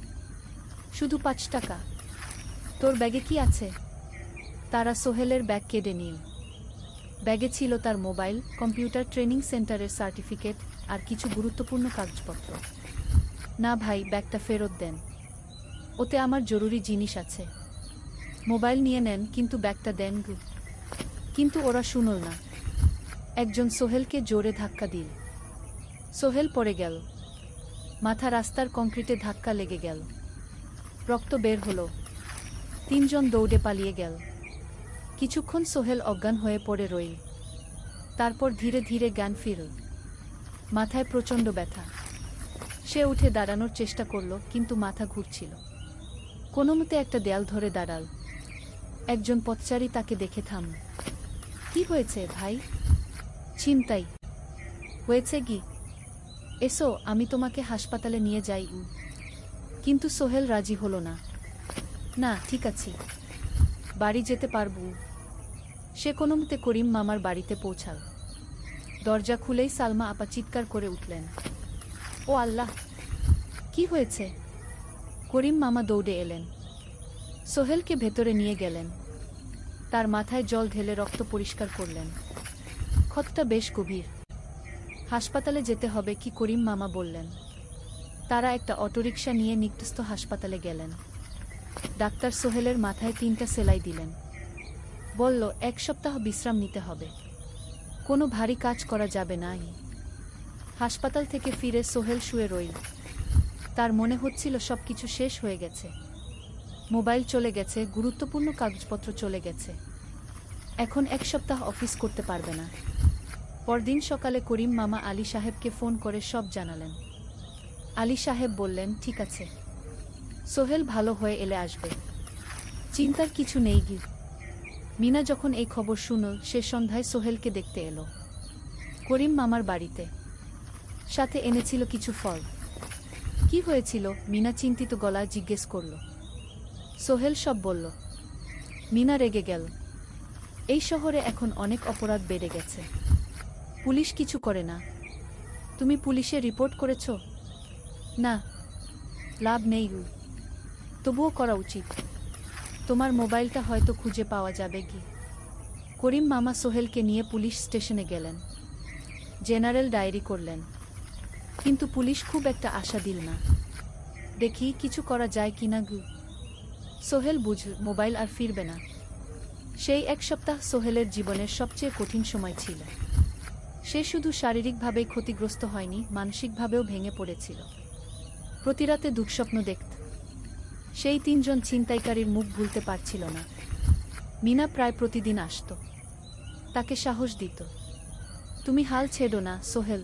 শুধু 5 টাকা? তোর ব্যাগে কি আছে? তারা সোহেলের ব্যাগ কেড়ে নিল। ব্যাগে ছিল তার মোবাইল, কম্পিউটার ট্রেনিং সেন্টারের সার্টিফিকেট আর কিছু গুরুত্বপূর্ণ কাগজপত্র। না ভাই, ব্যাগটা ফেরত দেন। ওতে আমার জরুরি জিনিস আছে। মোবাইল নিয়ে নেন, কিন্তু ব্যাগটা দেন গু। কিন্তু ওরা শুনল না। একজন সোহেলকে জোরে ধাক্কা দিল। সোহেল পড়ে গেল। মাথা রাস্তার কংক্রিটে ধাক্কা লেগে গেল। রক্ত বের হলো। 3 জন দৌড়ে পালিয়ে গেল। কিছুক্ষণ সোহেল অজ্ঞান হয়ে পড়ে রইল। তারপর ধীরে ধীরে জ্ঞান ফিরল। মাথায় প্রচণ্ড ব্যথা। সে উঠে দাঁড়ানোর চেষ্টা করল, কিন্তু মাথা ঘুরছিল। কোনোমতে একটা দেয়াল ধরে দাঁড়াল। একজন পথচারী তাকে দেখে থামল। কি হয়েছে ভাই? ছিনতাই হয়েছে কি? এসো, আমি তোমাকে হাসপাতালে নিয়ে যাই। কিন্তু সোহেল রাজি হলো না। না, ঠিক আছে, বাড়ি যেতে পারবো। সে কোনোমতে করিম মামার বাড়িতে পৌঁছাল। দরজা খুলেই সালমা আপা চিৎকার করে উঠলেন। ও আল্লাহ, কি হয়েছে? করিম মামা দৌড়ে এলেন। সোহেলকে ভেতরে নিয়ে গেলেন। তার মাথায় জল ঢেলে রক্ত পরিষ্কার করলেন। ক্ষতটা বেশ গভীর। হাসপাতালে যেতে হবে কি? করিম মামা বললেন। তারা একটা অটোরিকশা নিয়ে নিকটস্থ হাসপাতালে গেলেন। ডাক্তার সোহেলের মাথায় 3টা সেলাই দিলেন। বলল, 1 সপ্তাহ বিশ্রাম নিতে হবে। কোনো ভারী কাজ করা যাবে না। হাসপাতাল থেকে ফিরে সোহেল শুয়ে রইল। তার মনে হচ্ছিল সবকিছু শেষ হয়ে গেছে। মোবাইল চলে গেছে, গুরুত্বপূর্ণ কাগজপত্র চলে গেছে। এখন 1 সপ্তাহ অফিস করতে পারবে না। পরদিন সকালে করিম মামা আলী সাহেবকে ফোন করে সব জানালেন। আলী সাহেব বললেন, ঠিক আছে, সোহেল ভালো হয়ে এলে আসবে, চিন্তার কিছু নেই গি। মিনা যখন এই খবর শুনল, সে সন্ধ্যায় সোহেলকে দেখতে এলো। করিম মামার বাড়িতে। সাথে এনেছিল কিছু ফল। কি হয়েছিল? মিনা চিন্তিত গলায় জিজ্ঞেস করল। সোহেল সব বলল। মিনা রেগে গেল। এই শহরে এখন অনেক অপরাধ বেড়ে গেছে। পুলিশ কিছু করে না। তুমি পুলিশে রিপোর্ট করেছ? না। লাভ নেই। তবুও করা উচিত। তোমার মোবাইলটা হয়তো খুঁজে পাওয়া যাবে কি। করিম মামা সোহেলকে নিয়ে পুলিশ স্টেশনে গেলেন। জেনারেল ডায়েরি করলেন। কিন্তু পুলিশ খুব একটা আশা দিল না। দেখি কিছু করা যায় কিনা। সোহেল বুঝল মোবাইল আর ফিরবে না। সেই এক সপ্তাহ সোহেলের জীবনের সবচেয়ে কঠিন সময় ছিল। সে শুধু শারীরিকভাবেই ক্ষতিগ্রস্ত হয়নি, মানসিকভাবেও ভেঙে পড়েছিল। প্রতিরাতে দুঃস্বপ্ন দেখত। সেই 3 জন ছিনতাইকারীর মুখ ভুলতে পারছিল না। মিনা প্রায় প্রতিদিন আসত। তাকে সাহস দিত। তুমি হাল ছেড়ো না সোহেল।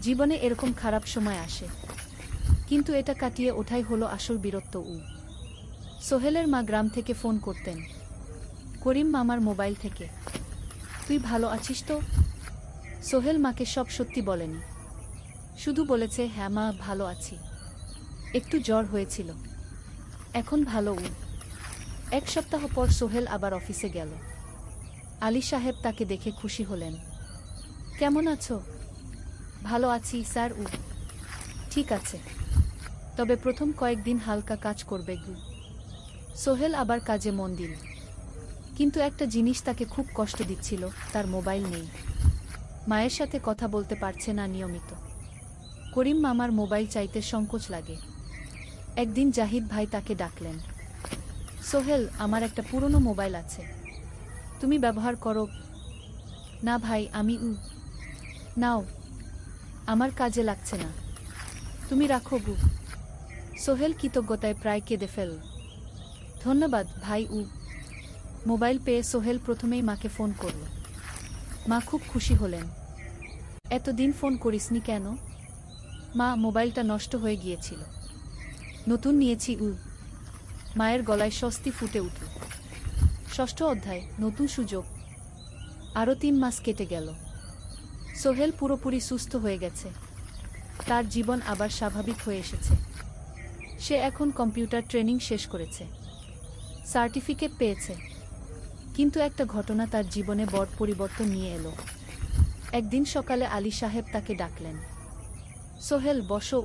জীবনে এরকম খারাপ সময় আসে, কিন্তু এটা কাটিয়ে ওঠাই হলো আসল বীরত্ব। সোহেলের মা গ্রাম থেকে ফোন করতেন, করিম মামার মোবাইল থেকে। তুই ভালো আছিস তো? সোহেল মাকে সব সত্যি বলেনি। শুধু বলেছে, হ্যাঁ মা, ভালো আছি। একটু জ্বর হয়েছিল, এখন ভালো। 1 সপ্তাহ পর সোহেল আবার অফিসে গেল। আলী সাহেব তাকে দেখে খুশি হলেন। কেমন আছো? ভালো আছি স্যার। ঠিক আছে, তবে প্রথম কয়েকদিন হালকা কাজ করবে। সোহেল আবার কাজে মন দিল। কিন্তু একটা জিনিস তাকে খুব কষ্ট দিচ্ছিল, তার মোবাইল নেই। মায়ের সাথে কথা বলতে পারছে না নিয়মিত। করিম মামার মোবাইল চাইতে সংকোচ লাগে। একদিন জাহিদ ভাই তাকে ডাকলেন। সোহেল, আমার একটা পুরনো মোবাইল আছে, তুমি ব্যবহার করো? না ভাই, আমি নাও, আমার কাজে লাগছে না, তুমি রাখো। সোহেল কৃতজ্ঞতায় প্রায় কেঁদে ফেলল। ধন্যবাদ ভাই। মোবাইল পেয়ে সোহেল প্রথমেই মাকে ফোন করল। মা খুব খুশি হলেন। এতদিন ফোন করিসনি কেন? মা, মোবাইলটা নষ্ট হয়ে গিয়েছিল, নতুন নিয়েছি। মায়ের গলায় স্বস্তি ফুটে উঠল। 6ষ্ঠ অধ্যায়, নতুন সুযোগ। আরও 3 মাস কেটে গেল। সোহেল পুরোপুরি সুস্থ হয়ে গেছে। তার জীবন আবার স্বাভাবিক হয়ে এসেছে। সে এখন কম্পিউটার ট্রেনিং শেষ করেছে, সার্টিফিকেট পেয়েছে। কিন্তু একটা ঘটনা তার জীবনে বড় পরিবর্তন নিয়ে এলো। একদিন সকালে আলী সাহেব তাকে ডাকলেন। সোহেল বসো।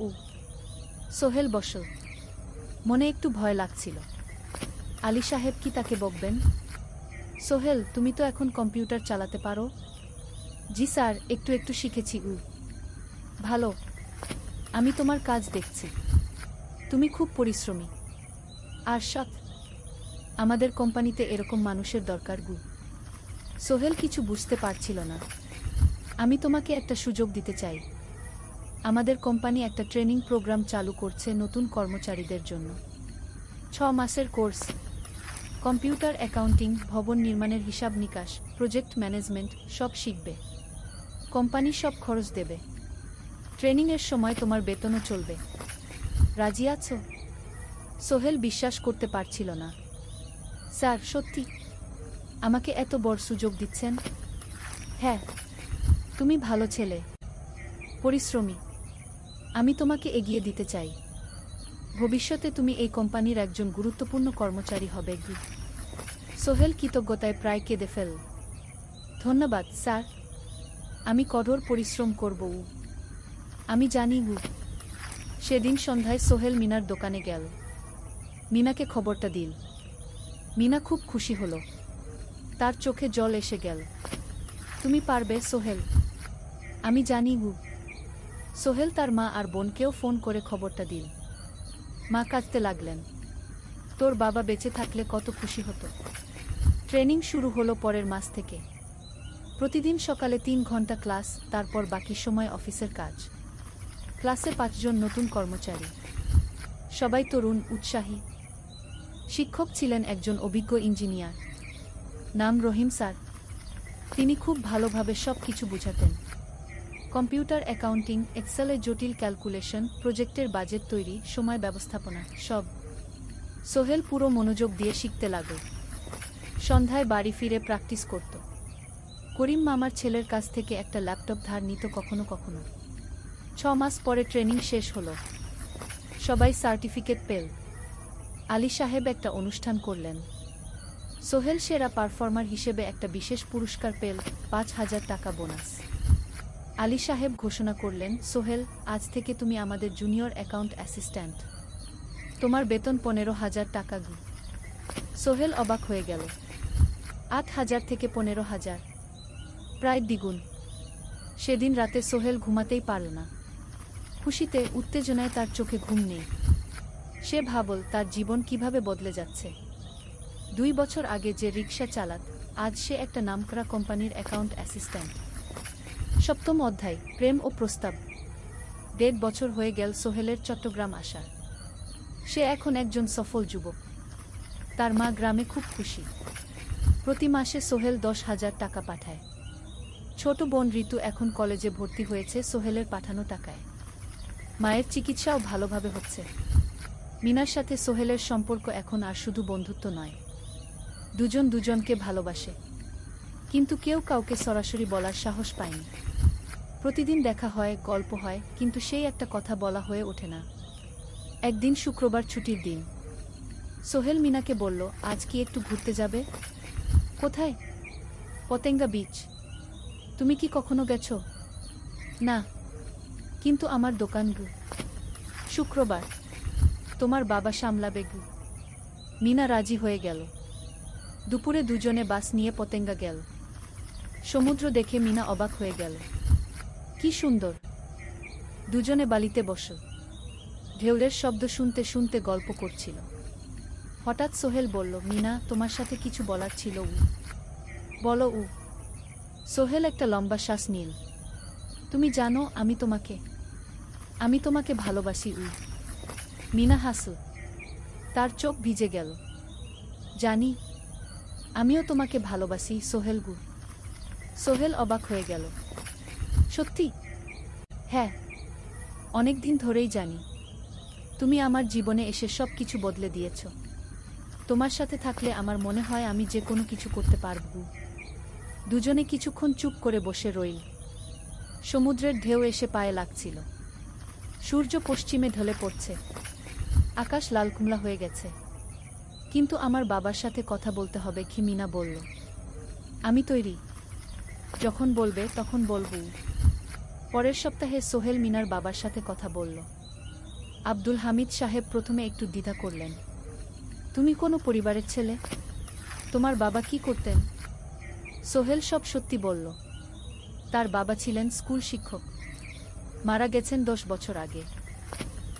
সোহেল বসো। মনে একটু ভয় লাগছিল। আলী সাহেব কি তাকে বকবেন? সোহেল, তুমি তো এখন কম্পিউটার চালাতে পারো? জি স্যার, একটু একটু শিখেছি। ভালো, আমি তোমার কাজ দেখছি। তুমি খুব পরিশ্রমী আর সৎ। আমাদের কোম্পানিতে এরকম মানুষের দরকার। সোহেল কিছু বুঝতে পারছিল না। আমি তোমাকে একটা সুযোগ দিতে চাই। আমাদের কোম্পানি একটা ট্রেনিং প্রোগ্রাম চালু করছে নতুন কর্মচারীদের জন্য। 6 মাসের কোর্স। কম্পিউটার, অ্যাকাউন্টিং, ভবন নির্মাণের হিসাব নিকাশ, প্রজেক্ট ম্যানেজমেন্ট সব শিখবে। কোম্পানি সব খরচ দেবে। ট্রেনিংয়ের সময় তোমার বেতনও চলবে। রাজি আছো? সোহেল বিশ্বাস করতে পারছিল না। স্যার, সত্যি আমাকে এত বড় সুযোগ দিচ্ছেন? হ্যাঁ, তুমি ভালো ছেলে, পরিশ্রমী। আমি তোমাকে এগিয়ে দিতে চাই। ভবিষ্যতে তুমি এই কোম্পানির একজন গুরুত্বপূর্ণ কর্মচারী হবে। সোহেল কৃতজ্ঞতায় প্রায় কেঁদে ফেলল। ধন্যবাদ স্যার, আমি কঠোর পরিশ্রম করব। আমি জানি। সেদিন সন্ধ্যায় সোহেল মিনার দোকানে গেল। মিনাকে খবরটা দিল। মিনা খুব খুশি হল। তার চোখে জল এসে গেল। তুমি পারবে সোহেল, আমি জানি। সোহেল তার মা আর বোনকেও ফোন করে খবরটা দিল। মা কাঁদতে লাগলেন। তোর বাবা বেঁচে থাকলে কত খুশি হতো। ট্রেনিং শুরু হলো পরের মাস থেকে। প্রতিদিন সকালে 3 ঘন্টা ক্লাস, তারপর বাকি সময় অফিসের কাজ। ক্লাসে 5 জন নতুন কর্মচারী, সবাই তরুণ, উৎসাহী। শিক্ষক ছিলেন একজন অভিজ্ঞ ইঞ্জিনিয়ার, নাম রহিম স্যার। তিনি খুব ভালোভাবে সব কিছু বুঝাতেন। কম্পিউটার, অ্যাকাউন্টিং, এক্সেলে জটিল ক্যালকুলেশন, প্রজেক্টের বাজেট তৈরি, সময় ব্যবস্থাপনা সব। সোহেল পুরো মনোযোগ দিয়ে শিখতে লাগল। সন্ধ্যায় বাড়ি ফিরে প্র্যাকটিস করত। করিম মামার ছেলের কাছ থেকে একটা ল্যাপটপ ধার নিত কখনো কখনো। 6 মাস পরে ট্রেনিং শেষ হলো, সবাই সার্টিফিকেট পেল। আলী সাহেব একটা অনুষ্ঠান করলেন। সোহেল সেরা পারফর্মার হিসেবে একটা বিশেষ পুরস্কার পেল, 5,000 টাকা বোনাস। আলী সাহেব ঘোষণা করলেন, সোহেল, আজ থেকে তুমি আমাদের জুনিয়র অ্যাকাউন্ট অ্যাসিস্ট্যান্ট। তোমার বেতন 15,000 টাকা। সোহেল অবাক হয়ে গেল। 8,000 থেকে 15,000, প্রায় দ্বিগুণ। সেদিন রাতে সোহেল ঘুমাতেই পারল না। খুশিতে, উত্তেজনায় তার চোখে ঘুম নেই। সে ভাবল তার জীবন কিভাবে বদলে যাচ্ছে। 2 বছর আগে যে রিকশা চালাত, আজ সে একটা নামকরা কোম্পানির অ্যাকাউন্ট অ্যাসিস্ট্যান্ট। 7ম অধ্যায়, প্রেম ও প্রস্তাব। 1.5 বছর হয়ে গেল সোহেলের চট্টগ্রাম আসার। সে এখন একজন সফল যুবক। তার মা গ্রামে খুব খুশি। প্রতি মাসে সোহেল 10,000 টাকা পাঠায়। ছোট বোন ঋতু এখন কলেজে ভর্তি হয়েছে সোহেলের পাঠানো টাকায়। মায়ের চিকিৎসাও ভালোভাবে হচ্ছে। মিনার সাথে সোহেলের সম্পর্ক এখন আর শুধু বন্ধুত্ব নয়, দুজন দুজনকে ভালোবাসে। কিন্তু কেউ কাউকে সরাসরি বলার সাহস পায়নি। প্রতিদিন দেখা হয়, গল্প হয়, কিন্তু সেই একটা কথা বলা হয়ে ওঠে না। একদিন শুক্রবার ছুটির দিন। সোহেল মিনাকে বলল, আজ কি একটু ঘুরতে যাবে? কোথায়? পতেঙ্গা বিচ। তুমি কি কখনো গেছো? না, কিন্তু আমার দোকান গু। শুক্রবার তোমার বাবা সামলাবে গু। মিনা রাজি হয়ে গেল। দুপুরে দুজনে বাস নিয়ে পতেঙ্গা গেল। সমুদ্র দেখে মিনা অবাক হয়ে গেল। কি সুন্দর! দুজনে বালিতে বসল। ঢেউয়ের শব্দ শুনতে শুনতে গল্প করছিল। হঠাৎ সোহেল বলল, মিনা, তোমার সাথে কিছু বলার ছিল। বলো। সোহেল একটা লম্বা শ্বাস নিল। তুমি জানো আমি তোমাকে ভালোবাসি। মিনা হাসল। তার চোখ ভিজে গেল। জানি, আমিও তোমাকে ভালোবাসি সোহেল। সোহেল অবাক হয়ে গেল। সত্যি? হ্যাঁ, অনেকদিন ধরেই জানি। তুমি আমার জীবনে এসে সব কিছু বদলে দিয়েছ। তোমার সাথে থাকলে আমার মনে হয় আমি যে কোনো কিছু করতে পারব। দুজনে কিছুক্ষণ চুপ করে বসে রইল। সমুদ্রের ঢেউ এসে পায়ে লাগছিল। সূর্য পশ্চিমে ঢলে পড়ছে। আকাশ লালকুমলা হয়ে গেছে। কিন্তু আমার বাবার সাথে কথা বলতে হবে, কি মিনা বলল। আমি তৈরি। যখন বলবে তখন বলব। পরের সপ্তাহে সোহেল মিনার বাবার সাথে কথা বলল। আব্দুল হামিদ সাহেব প্রথমে একটু দ্বিধা করলেন। তুমি কোনো পরিবারের ছেলে? তোমার বাবা কি করতেন? সোহেল সব সত্যি বলল। তার বাবা ছিলেন স্কুল শিক্ষক। মারা গেছেন 10 বছর আগে।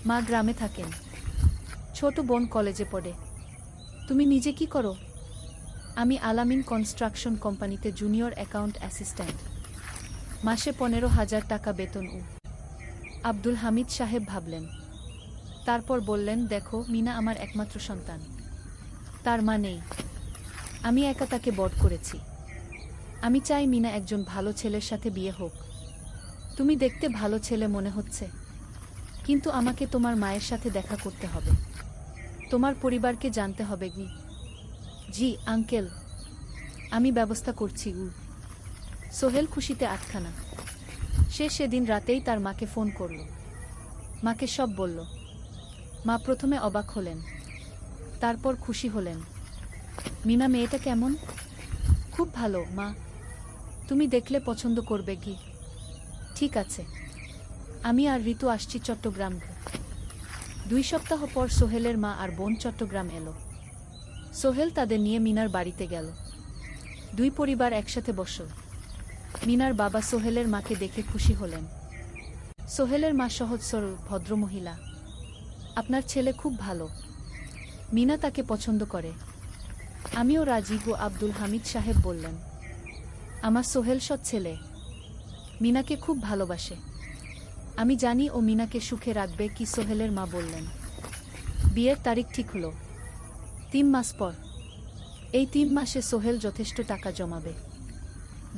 মা গ্রামে থাকেন। ছোট বোন কলেজে পড়ে। তুমি নিজে কি করো? আমি আলামিন কনস্ট্রাকশন কোম্পানিতে জুনিয়র অ্যাকাউন্ট অ্যাসিস্ট্যান্ট। মাসে 15,000 টাকা বেতন। আব্দুল হামিদ সাহেব ভাবলেন। তারপর বললেন, দেখো মিনা আমার একমাত্র সন্তান। তার মা নেই। আমি একা তাকে বড় করেছি। আমি চাই মিনা একজন ভালো ছেলের সাথে বিয়ে হোক। তুমি দেখতে ভালো ছেলে মনে হচ্ছে, কিন্তু আমাকে তোমার মায়ের সাথে দেখা করতে হবে। তোমার পরিবারকে জানতে হবে। জি আঙ্কেল, আমি ব্যবস্থা করছি। সোহেল খুশিতে আটখানা। সে সেদিন রাতেই তার মাকে ফোন করল। মাকে সব বলল। মা প্রথমে অবাক হলেন, তারপর খুশি হলেন। মিনা মেয়েটা কেমন? খুব ভালো মা, তুমি দেখলে পছন্দ করবে। ঠিক আছে, আমি আর ঋতু আসছি চট্টগ্রাম। 2 সপ্তাহ পর সোহেলের মা আর বোন চট্টগ্রাম এলো। সোহেল তাদের নিয়ে মিনার বাড়িতে গেল। 2 পরিবার একসাথে বসল। মিনার বাবা সোহেলের মাকে দেখে খুশি হলেন। সোহেলের মা সহজ সরল ভদ্রমহিলা। আপনার ছেলে খুব ভালো, মিনা তাকে পছন্দ করে। আমিও রাজি। আব্দুল হামিদ সাহেব বললেন, আমার সোহেল সৎ ছেলে, মিনাকে খুব ভালোবাসে। আমি জানি ও মিনাকে সুখে রাখবে। কি সোহেলের মা বললেন। বিয়ের তারিখ ঠিক হলো 3 মাস পর। এই 3 মাসে সোহেল যথেষ্ট টাকা জমাবে।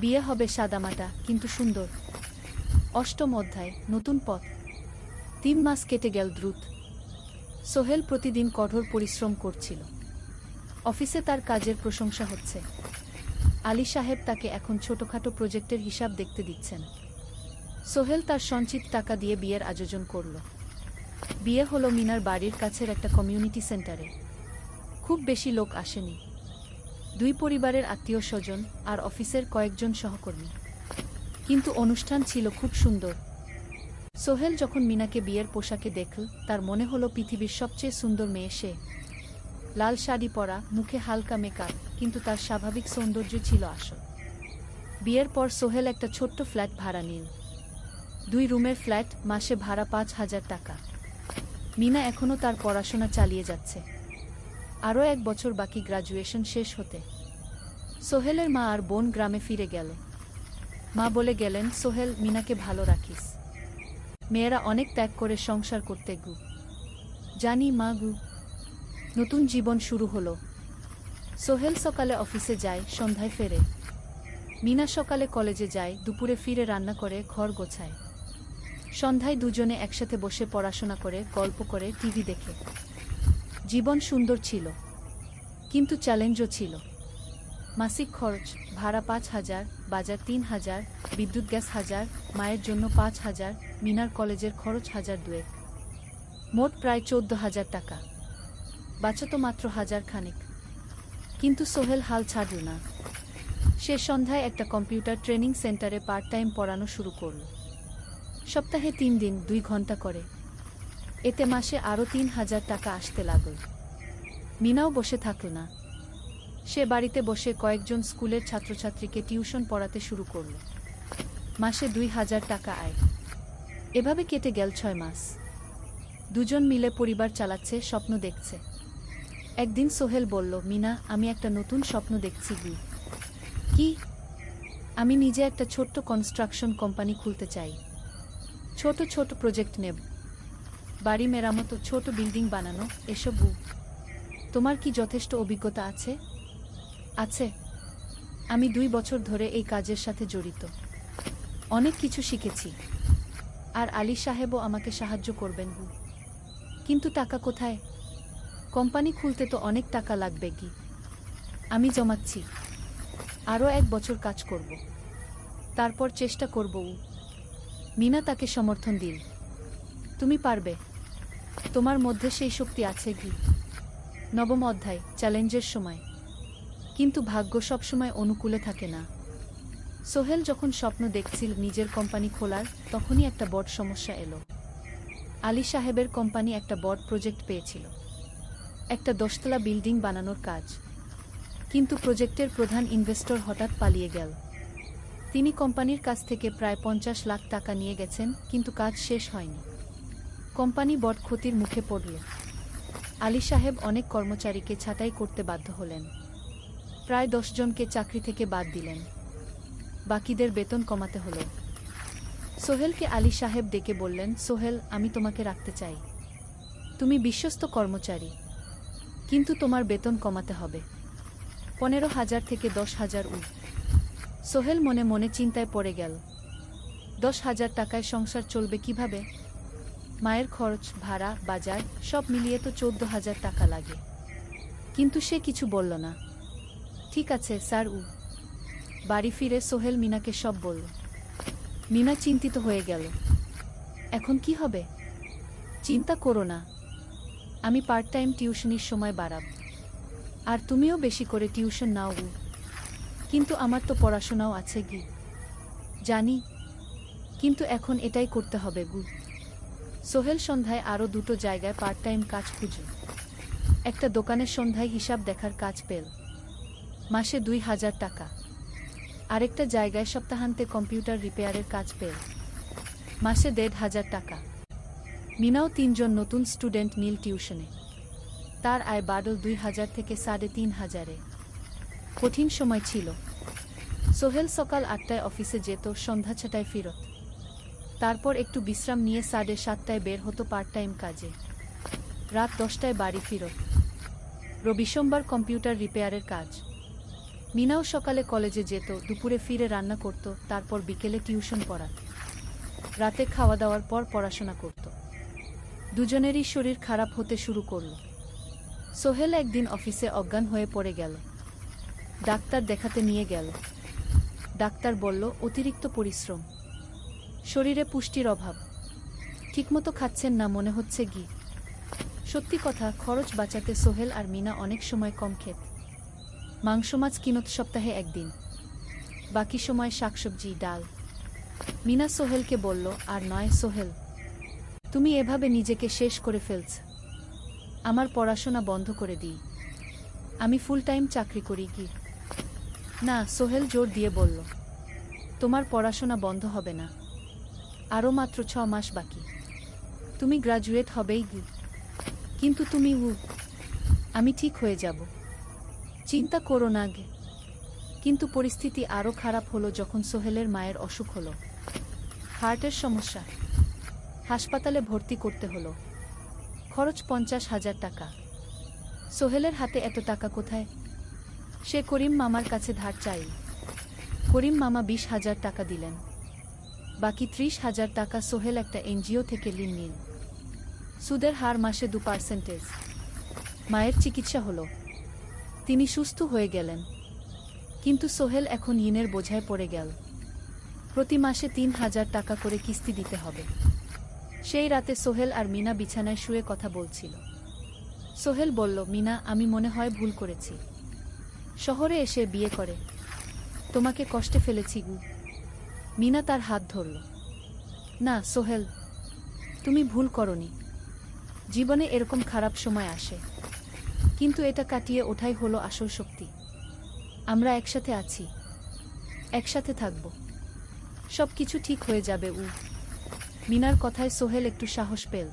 বিয়ে হবে সাদামাটা কিন্তু সুন্দর। 8ম অধ্যায়, নতুন পথ। 3 মাস কেটে গেল দ্রুত। সোহেল প্রতিদিন কঠোর পরিশ্রম করছিল। অফিসে তার কাজের প্রশংসা হচ্ছে। আলী সাহেব তাকে এখন ছোটখাটো প্রজেক্টের হিসাব দেখতে দিচ্ছেন। সোহেল তার সঞ্চিত টাকা দিয়ে বিয়ের আয়োজন করল। বিয়ে হলো মিনার বাড়ির কাছের একটা কমিউনিটি সেন্টারে। খুব বেশি লোক আসেনি, দুই পরিবারের আত্মীয় স্বজন আর অফিসের কয়েকজন সহকর্মী। কিন্তু অনুষ্ঠান ছিল খুব সুন্দর। সোহেল যখন মিনাকে বিয়ের পোশাকে দেখল, তার মনে হলো পৃথিবীর সবচেয়ে সুন্দর মেয়ে সে। লাল শাড়ি পরা, মুখে হালকা মেকআপ, কিন্তু তার স্বাভাবিক সৌন্দর্য ছিল আসল। বিয়ের পর সোহেল একটা ছোট্ট ফ্ল্যাট ভাড়া নিল। 2 রুমের ফ্ল্যাট, মাসে ভাড়া 5,000 টাকা। মিনা এখনও তার পড়াশোনা চালিয়ে যাচ্ছে। আরও 1 বছর বাকি গ্রাজুয়েশন শেষ হতে। সোহেলের মা আর বোন গ্রামে ফিরে গেল। মা বলে গেলেন, সোহেল, মিনাকে ভালো রাখিস। মেয়েরা অনেক ত্যাগ করে সংসার করতে গু। জানি মা গু। নতুন জীবন শুরু হলো। সোহেল সকালে অফিসে যায়, সন্ধ্যায় ফেরে। মিনা সকালে কলেজে যায়, দুপুরে ফিরে রান্না করে, ঘর গোছায়। সন্ধ্যায় দুজনে একসাথে বসে পড়াশোনা করে, গল্প করে, টিভি দেখে। জীবন সুন্দর ছিল, কিন্তু চ্যালেঞ্জও ছিল। মাসিক খরচ, ভাড়া 5,000, বাজার 3,000, বিদ্যুৎ গ্যাস 1,000, মায়ের জন্য 5,000, মিনার কলেজের খরচ 1,200। মোট প্রায় 14,000 টাকা। বাঁচত মাত্র 1,000 খানেক। কিন্তু সোহেল হাল ছাড়ল না। সে সন্ধ্যায় একটা কম্পিউটার ট্রেনিং সেন্টারে পার্ট টাইম পড়ানো শুরু করল। সপ্তাহে 3 দিন 2 ঘন্টা করে। এতে মাসে আরও 3,000 টাকা আসতে লাগল। মিনাও বসে থাকল না। সে বাড়িতে বসে কয়েকজন স্কুলের ছাত্রছাত্রীকে টিউশন পড়াতে শুরু করল। মাসে 2,000 টাকা আয়। এভাবে কেটে গেল 6 মাস। দুজন মিলে পরিবার চালাচ্ছে, স্বপ্ন দেখছে। একদিন সোহেল বলল, মিনা, আমি একটা নতুন স্বপ্ন দেখছি গু। কি? আমি নিজে একটা ছোট্ট কনস্ট্রাকশন কোম্পানি খুলতে চাই। ছোট ছোট প্রজেক্ট নেব, বাড়ি মেরামত, ছোট বিল্ডিং বানানো, এসব। তোমার কি যথেষ্ট অভিজ্ঞতা আছে? আছে। আমি 2 বছর ধরে এই কাজের সাথে জড়িত। অনেক কিছু শিখেছি। আর আলী সাহেবও আমাকে সাহায্য করবেন গু। কিন্তু টাকা কোথায়? কোম্পানি খুলতে তো অনেক টাকা লাগবে কি। আমি জমাচ্ছি। আরও 1 বছর কাজ করব, তারপর চেষ্টা করব। মিনা তাকে সমর্থন দিল। তুমি পারবে। তোমার মধ্যে সেই শক্তি আছে কি। 9ম অধ্যায়, চ্যালেঞ্জের সময়। কিন্তু ভাগ্য সবসময় অনুকূলে থাকে না। সোহেল যখন স্বপ্ন দেখছিল নিজের কোম্পানি খোলার, তখনই একটা বড় সমস্যা এলো। আলী সাহেবের কোম্পানি একটা বড় প্রজেক্ট পেয়েছিল, একটা 10তলা বিল্ডিং বানানোর কাজ। কিন্তু প্রজেক্টের প্রধান ইনভেস্টর হঠাৎ পালিয়ে গেল। তিনি কোম্পানির কাছ থেকে প্রায় 50 লাখ টাকা নিয়ে গেছেন, কিন্তু কাজ শেষ হয়নি। কোম্পানি বড় ক্ষতির মুখে পড়ল। আলী সাহেব অনেক কর্মচারীকে ছাঁটাই করতে বাধ্য হলেন। প্রায় 10 জনকে চাকরি থেকে বাদ দিলেন। বাকিদের বেতন কমাতে হলো। সোহেলকে আলী সাহেব ডেকে বললেন, সোহেল, আমি তোমাকে রাখতে চাই। তুমি বিশ্বস্ত কর্মচারী, কিন্তু তোমার বেতন কমাতে হবে। 15,000 থেকে 10,000 সোহেল মনে মনে চিন্তায় পড়ে গেল। 10,000 টাকায় সংসার চলবে কিভাবে? মায়ের খরচ, ভাড়া, বাজার সব মিলিয়ে তো 14,000 টাকা লাগে। কিন্তু সে কিছু বলল না। ঠিক আছে স্যার। বাড়ি ফিরে সোহেল মিনাকে সব বলল। মিনা চিন্তিত হয়ে গেল। এখন কি হবে? চিন্তা করো না, আমি পার্ট টাইম টিউশনির সময় বাড়াব। আর তুমিও বেশি করে টিউশন নাও। কিন্তু আমার তো পড়াশোনাও আছে গি। জানি, কিন্তু এখন এটাই করতে হবে গু। সোহেল সন্ধ্যায় আরও 2টো জায়গায় পার্ট টাইম কাজ খুঁজল। একটা দোকানের সন্ধ্যায় হিসাব দেখার কাজ পেল, মাসে 2,000 টাকা। আরেকটা জায়গায় সপ্তাহান্তে কম্পিউটার রিপেয়ারের কাজ পেল, মাসে 1,500 টাকা। মিনাও 3 জন নতুন স্টুডেন্ট নিল টিউশনে। তার আয় বাড়ল 2,000 থেকে 3,500-এ। কঠিন সময় ছিল। সোহেল সকাল 8টায় অফিসে যেত, সন্ধ্যা 6টায় ফিরত। তারপর একটু বিশ্রাম নিয়ে 7:30টায় বের হতো পার্ট টাইম কাজে। রাত 10টায় বাড়ি ফিরত। রবি সোমবার কম্পিউটার রিপেয়ারের কাজ। মিনাও সকালে কলেজে যেত, দুপুরে ফিরে রান্না করত, তারপর বিকেলে টিউশন পড়াত। রাতে খাওয়া দাওয়ার পর পড়াশোনা করত। দুজনেরই শরীর খারাপ হতে শুরু করল। সোহেল একদিন অফিসে অজ্ঞান হয়ে পড়ে গেল। ডাক্তার দেখাতে নিয়ে গেল। ডাক্তার বলল অতিরিক্ত পরিশ্রম, শরীরে পুষ্টির অভাব, ঠিকমতো খাচ্ছেন না মনে হচ্ছে ঘি। সত্যি কথা, খরচ বাঁচাতে সোহেল আর মিনা অনেক সময় কম খেত। মাংস মাছ কিনত সপ্তাহে একদিন, বাকি সময় শাকসবজি ডাল। মিনা সোহেলকে বলল, আর নয় সোহেল, তুমি এভাবে নিজেকে শেষ করে ফেলছ। আমার পড়াশোনা বন্ধ করে দিই, আমি ফুল টাইম চাকরি করি কি। না, সোহেল জোর দিয়ে বলল, তোমার পড়াশোনা বন্ধ হবে না, আরও মাত্র 6 মাস বাকি, তুমি গ্রাজুয়েট হবেই কি। কিন্তু তুমি আমি ঠিক হয়ে যাব, চিন্তা করো না গে। কিন্তু পরিস্থিতি আরও খারাপ হলো যখন সোহেলের মায়ের অসুখ হলো, হার্টের সমস্যা। হাসপাতালে ভর্তি করতে হলো, খরচ 50,000 টাকা। সোহেলের হাতে এত টাকা কোথায়? সে করিম মামার কাছে ধার চাইল। করিম মামা 20,000 টাকা দিলেন, বাকি 30,000 টাকা সোহেল একটা এনজিও থেকে ঋণ নিল। সুদের হার মাসে 2%। মায়ের চিকিৎসা হলো, তিনি সুস্থ হয়ে গেলেন। কিন্তু সোহেল এখন ঋণের বোঝায় পড়ে গেল। প্রতি মাসে 3,000 টাকা করে কিস্তি দিতে হবে। সেই রাতে সোহেল আর মিনা বিছানায় শুয়ে কথা বলছিল। সোহেল বলল, মিনা, আমি মনে হয় ভুল করেছি, শহরে এসে বিয়ে করে তোমাকে কষ্টে ফেলেছি গু। মিনা তার হাত ধরল। না সোহেল, তুমি ভুল করনি। জীবনে এরকম খারাপ সময় আসে, কিন্তু এটা কাটিয়ে ওঠাই হলো আসল শক্তি। আমরা একসাথে আছি, একসাথে থাকব, সব কিছু ঠিক হয়ে যাবে। মিনার কথায় সোহেল একটু সাহস পেল।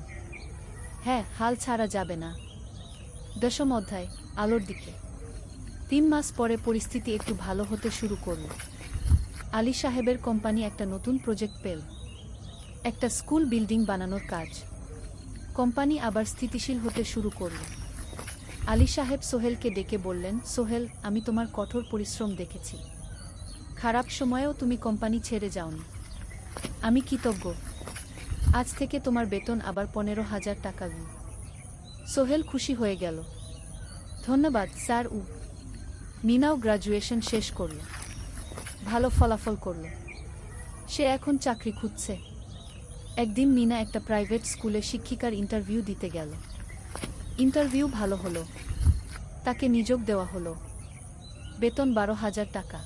হ্যাঁ, হাল ছাড়া যাবে না। 10ম অধ্যায়, আলোর দিকে। 3 মাস পরে পরিস্থিতি একটু ভালো হতে শুরু করল। আলী সাহেবের কোম্পানি একটা নতুন প্রজেক্ট পেল, একটা স্কুল বিল্ডিং বানানোর কাজ। কোম্পানি আবার স্থিতিশীল হতে শুরু করল। আলী সাহেব সোহেলকে ডেকে বললেন, সোহেল, আমি তোমার কঠোর পরিশ্রম দেখেছি, খারাপ সময়েও তুমি কোম্পানি ছেড়ে যাওনি। আমি কৃতজ্ঞ। আজ থেকে তোমার বেতন আবার 15,000 টাকা। সোহেল খুশি হয়ে গেল। ধন্যবাদ স্যার। মিনাও গ্রাজুয়েশন শেষ করল, ভালো ফলাফল করল। সে এখন চাকরি খুঁজছে। একদিন মিনা একটা প্রাইভেট স্কুলে শিক্ষিকার ইন্টারভিউ দিতে গেল। ইন্টারভিউ ভালো হলো, তাকে নিয়োগ দেওয়া হলো, বেতন 12,000 টাকা।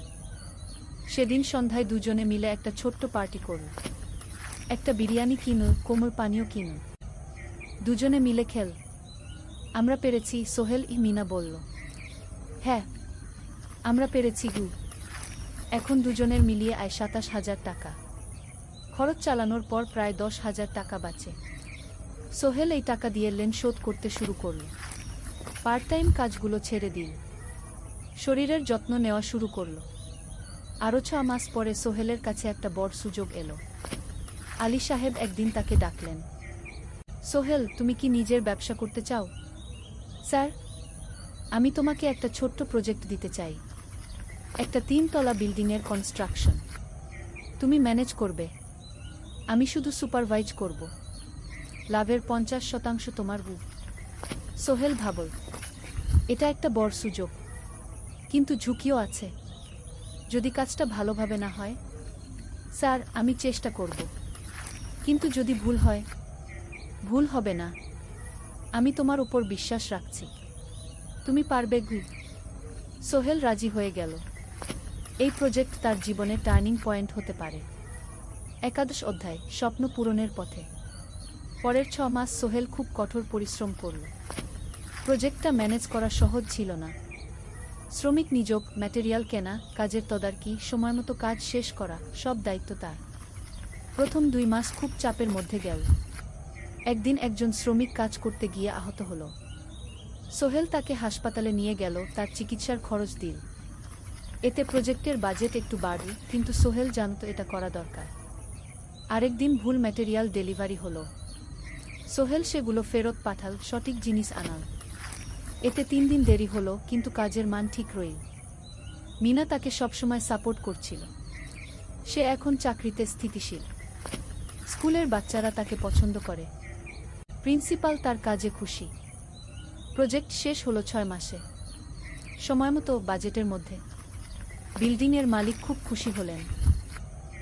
সেদিন সন্ধ্যায় দুজনে মিলে একটা ছোট্ট পার্টি করল। একটা বিরিয়ানি কিনো, কোমল পানীয় কিনো, দুজনে মিলে খেল। আমরা পেরেছি, সোহেল মিনা বলল। হ্যাঁ, আমরা পেরেছি গু। এখন দুজনের মিলিয়ে আয় 27,000 টাকা। খরচ চালানোর পর প্রায় 10,000 টাকা বাঁচে। সোহেল এই টাকা দিয়ে লোন শোধ করতে শুরু করল। পার্ট টাইম কাজগুলো ছেড়ে দিল, শরীরের যত্ন নেওয়া শুরু করল। আরও 6 মাস পরে সোহেলের কাছে একটা বড় সুযোগ এলো। আলী সাহেব একদিন তাকে ডাকলেন। সোহেল, তুমি কি নিজের ব্যবসা করতে চাও? স্যার, আমি তোমাকে একটা ছোট্ট প্রজেক্ট দিতে চাই, একটা 3 তলা বিল্ডিংয়ের কনস্ট্রাকশন। তুমি ম্যানেজ করবে, আমি শুধু সুপারভাইজ করব। লাভের 50% তোমার। সোহেল ভাবল, এটা একটা বড় সুযোগ, কিন্তু ঝুঁকিও আছে। যদি কাজটা ভালোভাবে না হয়? স্যার, আমি চেষ্টা করব, কিন্তু যদি ভুল হয়? ভুল হবে না, আমি তোমার উপর বিশ্বাস রাখছি, তুমি পারবে গু। সোহেল রাজি হয়ে গেল। এই প্রজেক্ট তার জীবনে টার্নিং পয়েন্ট হতে পারে। 11 অধ্যায়, স্বপ্ন পূরণের পথে। পরের 6 মাস সোহেল খুব কঠোর পরিশ্রম করল। প্রজেক্টটা ম্যানেজ করা সহজ ছিল না। শ্রমিক নিয়োগ, ম্যাটেরিয়াল কেনা, কাজের তদারকি, সময়মতো কাজ শেষ করা, সব দায়িত্ব তার। প্রথম 2 মাস খুব চাপের মধ্যে গেল। একদিন একজন শ্রমিক কাজ করতে গিয়ে আহত হল। সোহেল তাকে হাসপাতালে নিয়ে গেল, তার চিকিৎসার খরচ দিল। এতে প্রজেক্টের বাজেট একটু বাড়ল, কিন্তু সোহেল জানত এটা করা দরকার। আরেকদিন ভুল ম্যাটেরিয়াল ডেলিভারি হলো। সোহেল সেগুলো ফেরত পাঠাল, সঠিক জিনিস আনাল। এতে 3 দিন দেরি হলো, কিন্তু কাজের মান ঠিক রইল। মিনা তাকে সবসময় সাপোর্ট করছিল। সে এখন চাকরিতে স্থিতিশীল, স্কুলের বাচ্চারা তাকে পছন্দ করে, প্রিন্সিপাল তার কাজে খুশি। প্রজেক্ট শেষ হলো 6 মাসে, সময়মতো, বাজেটের মধ্যে। বিল্ডিংয়ের মালিক খুব খুশি হলেন।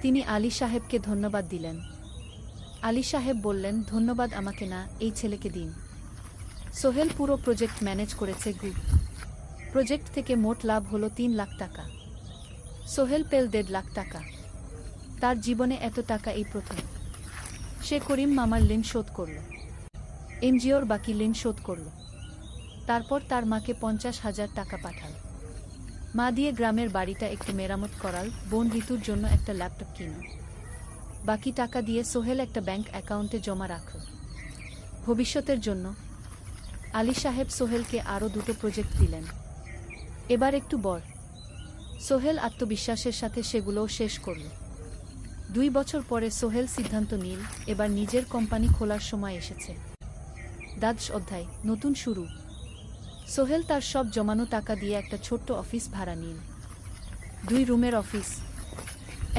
তিনি আলী সাহেবকে ধন্যবাদ দিলেন। আলী সাহেব বললেন, ধন্যবাদ আমাকে না, এই ছেলেকে দিন। সোহেল পুরো প্রজেক্ট ম্যানেজ করেছে। প্রজেক্ট থেকে মোট লাভ হলো 3 লাখ টাকা। সোহেল পেল 1.5 লাখ টাকা। তার জীবনে এত টাকা এই প্রথম। সে করিম মামার ঋণ শোধ করল, এনজিওর বাকি ঋণ শোধ করল। তারপর তার মাকে 50,000 টাকা পাঠাল। মা দিয়ে গ্রামের বাড়িটা একটু মেরামত করাল, বোন ঋতুর জন্য একটা ল্যাপটপ কিনল। বাকি টাকা দিয়ে সোহেল একটা ব্যাংক অ্যাকাউন্টে জমা রাখল ভবিষ্যতের জন্য। আলী সাহেব সোহেলকে আরও 2টো প্রজেক্ট দিলেন। এবার একটু বড়। সোহেল আত্মবিশ্বাসের সাথে সেগুলোও শেষ করল। 2 বছর পরে সোহেল সিদ্ধান্ত নিল, এবার নিজের কোম্পানি খোলার সময় এসেছে। দ্বাদশ অধ্যায়, নতুন শুরু। সোহেল তার সব জমানো টাকা দিয়ে একটা ছোট্ট অফিস ভাড়া নিল। 2 রুমের অফিস।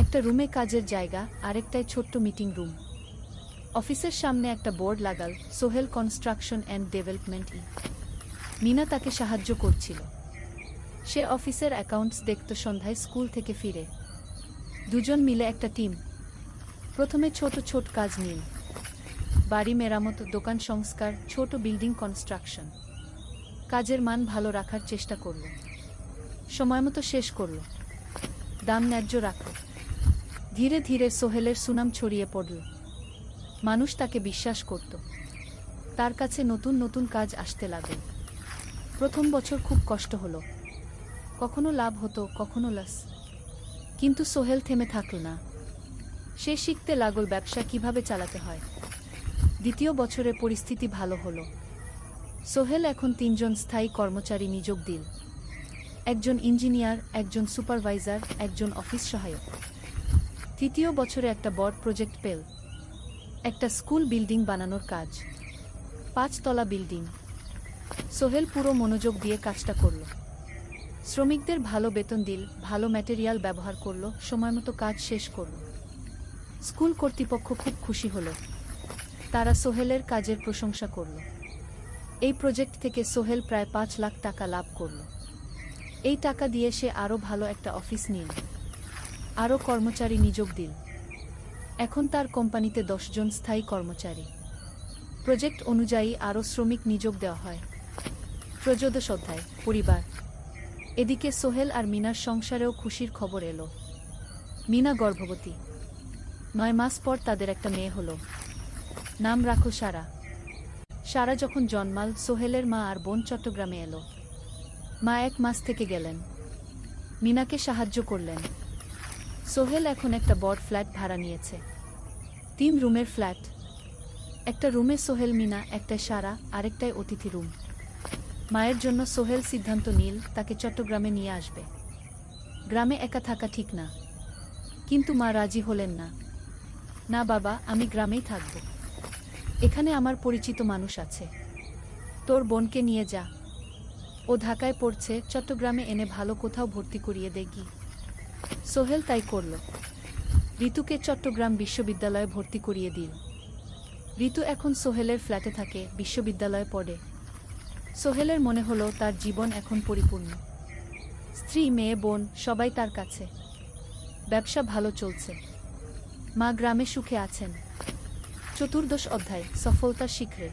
একটা রুমে কাজের জায়গা, আরেকটায় ছোট্ট মিটিং রুম। অফিসের সামনে একটা বোর্ড লাগাল, Sohel construction and development. Mina তাকে সাহায্য করছিল। সে অফিসের অ্যাকাউন্টস দেখত সন্ধ্যায় স্কুল থেকে ফিরে। দুজন মিলে একটা টিম। প্রথমে ছোট ছোট কাজ নিল, বাড়ি মেরামত, দোকান সংস্কার, ছোট বিল্ডিং কনস্ট্রাকশন। কাজের মান ভালো রাখার চেষ্টা করল, সময়মতো শেষ করল, দাম ন্যায্য রাখল। ধীরে ধীরে সোহেলের সুনাম ছড়িয়ে পড়ল। মানুষ তাকে বিশ্বাস করত। তার কাছে নতুন নতুন কাজ আসতে লাগল। প্রথম বছর খুব কষ্ট হলো, কখনো লাভ হতো, কখনো লস। কিন্তু সোহেল থেমে থাকল না। সে শিখতে লাগল ব্যবসা কিভাবে চালাতে হয়। দ্বিতীয় বছরে পরিস্থিতি ভালো হলো। সোহেল এখন 3 জন স্থায়ী কর্মচারী নিয়োগ দিল। একজন ইঞ্জিনিয়ার, একজন সুপারভাইজার, একজন অফিস সহায়ক। তৃতীয় বছরে একটা বড় প্রজেক্ট পেল, একটা স্কুল বিল্ডিং বানানোর কাজ। 5 তলা বিল্ডিং। সোহেল পুরো মনোযোগ দিয়ে কাজটা করল। শ্রমিকদের ভালো বেতন দিল, ভালো ম্যাটেরিয়াল ব্যবহার করল, সময়মতো কাজ শেষ করল। স্কুল কর্তৃপক্ষ খুব খুশি হলো। তারা সোহেলের কাজের প্রশংসা করল। এই প্রজেক্ট থেকে সোহেল প্রায় 5 লাখ টাকা লাভ করল। এই টাকা দিয়ে সে আরও ভালো একটা অফিস নিল, আরও কর্মচারী নিয়োগ দিল। এখন তার কোম্পানিতে 10 জন স্থায়ী কর্মচারী। প্রজেক্ট অনুযায়ী আরও শ্রমিক নিয়োগ দেওয়া হয়। ত্রয়োদশ অধ্যায়, পরিবার। এদিকে সোহেল আর মিনার সংসারেও খুশির খবর এলো। মিনা গর্ভবতী। 9 মাস পর তাদের একটা মেয়ে হলো। নাম রাখো সারা। সারা যখন জন্মাল, সোহেলের মা আর বোন চট্টগ্রামে এলো। মা 1 মাস থেকে গেলেন। মিনাকে সাহায্য করলেন। সোহেল এখন একটা বড় ফ্ল্যাট ভাড়া নিয়েছে। 3 রুমের ফ্ল্যাট। একটা রুমে সোহেল, মিনা, একটায় সারা, আরেকটায় অতিথি রুম। মায়ের জন্য সোহেল সিদ্ধান্ত নিল তাকে চট্টগ্রামে নিয়ে আসবে। গ্রামে একা থাকা ঠিক না। কিন্তু মা রাজি হলেন না। না বাবা, আমি গ্রামেই থাকব। এখানে আমার পরিচিত মানুষ আছে। তোর বোনকে নিয়ে যা। ও ঢাকায় পড়ছে, চট্টগ্রামে এনে ভালো কোথাও ভর্তি করিয়ে দেখি। সোহেল তাই করল। ঋতুকে চট্টগ্রাম বিশ্ববিদ্যালয়ে ভর্তি করিয়ে দিল। ঋতু এখন সোহেলের ফ্ল্যাটে থাকে, বিশ্ববিদ্যালয়ে পড়ে। সোহেলের মনে হলো তার জীবন এখন পরিপূর্ণ। স্ত্রী, মেয়ে, বোন সবাই তার কাছে। ব্যবসা ভালো চলছে। মা গ্রামে সুখে আছেন। চতুর্দশ অধ্যায়, সফলতার শিখরে।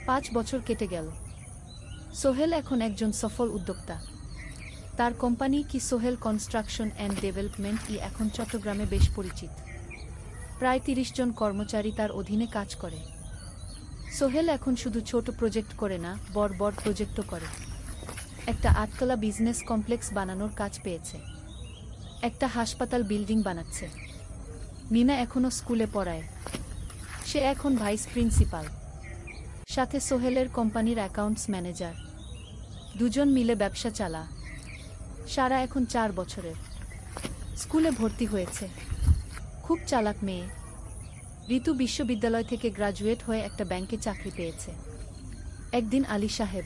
5 বছর কেটে গেল। সোহেল এখন একজন সফল উদ্যোক্তা। তার কোম্পানি কি সোহেল কনস্ট্রাকশন অ্যান্ড ডেভেলপমেন্ট এখন চট্টগ্রামে বেশ পরিচিত। প্রায় 30 জন কর্মচারী তার অধীনে কাজ করে। সোহেল এখন শুধু ছোট প্রজেক্ট করে না, বড় বড় প্রজেক্টও করে। একটা 8 তলা বিজনেস কমপ্লেক্স বানানোর কাজ পেয়েছে। একটা হাসপাতাল বিল্ডিং বানাচ্ছে। মিনা এখনো স্কুলে পড়ায়। সে এখন ভাইস প্রিন্সিপাল। সাথে সোহেলের কোম্পানির অ্যাকাউন্টস ম্যানেজার। 2 জন মিলে ব্যবসা চালা। সারা এখন 4 বছরের। স্কুলে ভর্তি হয়েছে। খুব চালাক মেয়ে। ঋতু বিশ্ববিদ্যালয় থেকে গ্রাজুয়েট হয়ে একটা ব্যাংকে চাকরি পেয়েছে। একদিন আলী সাহেব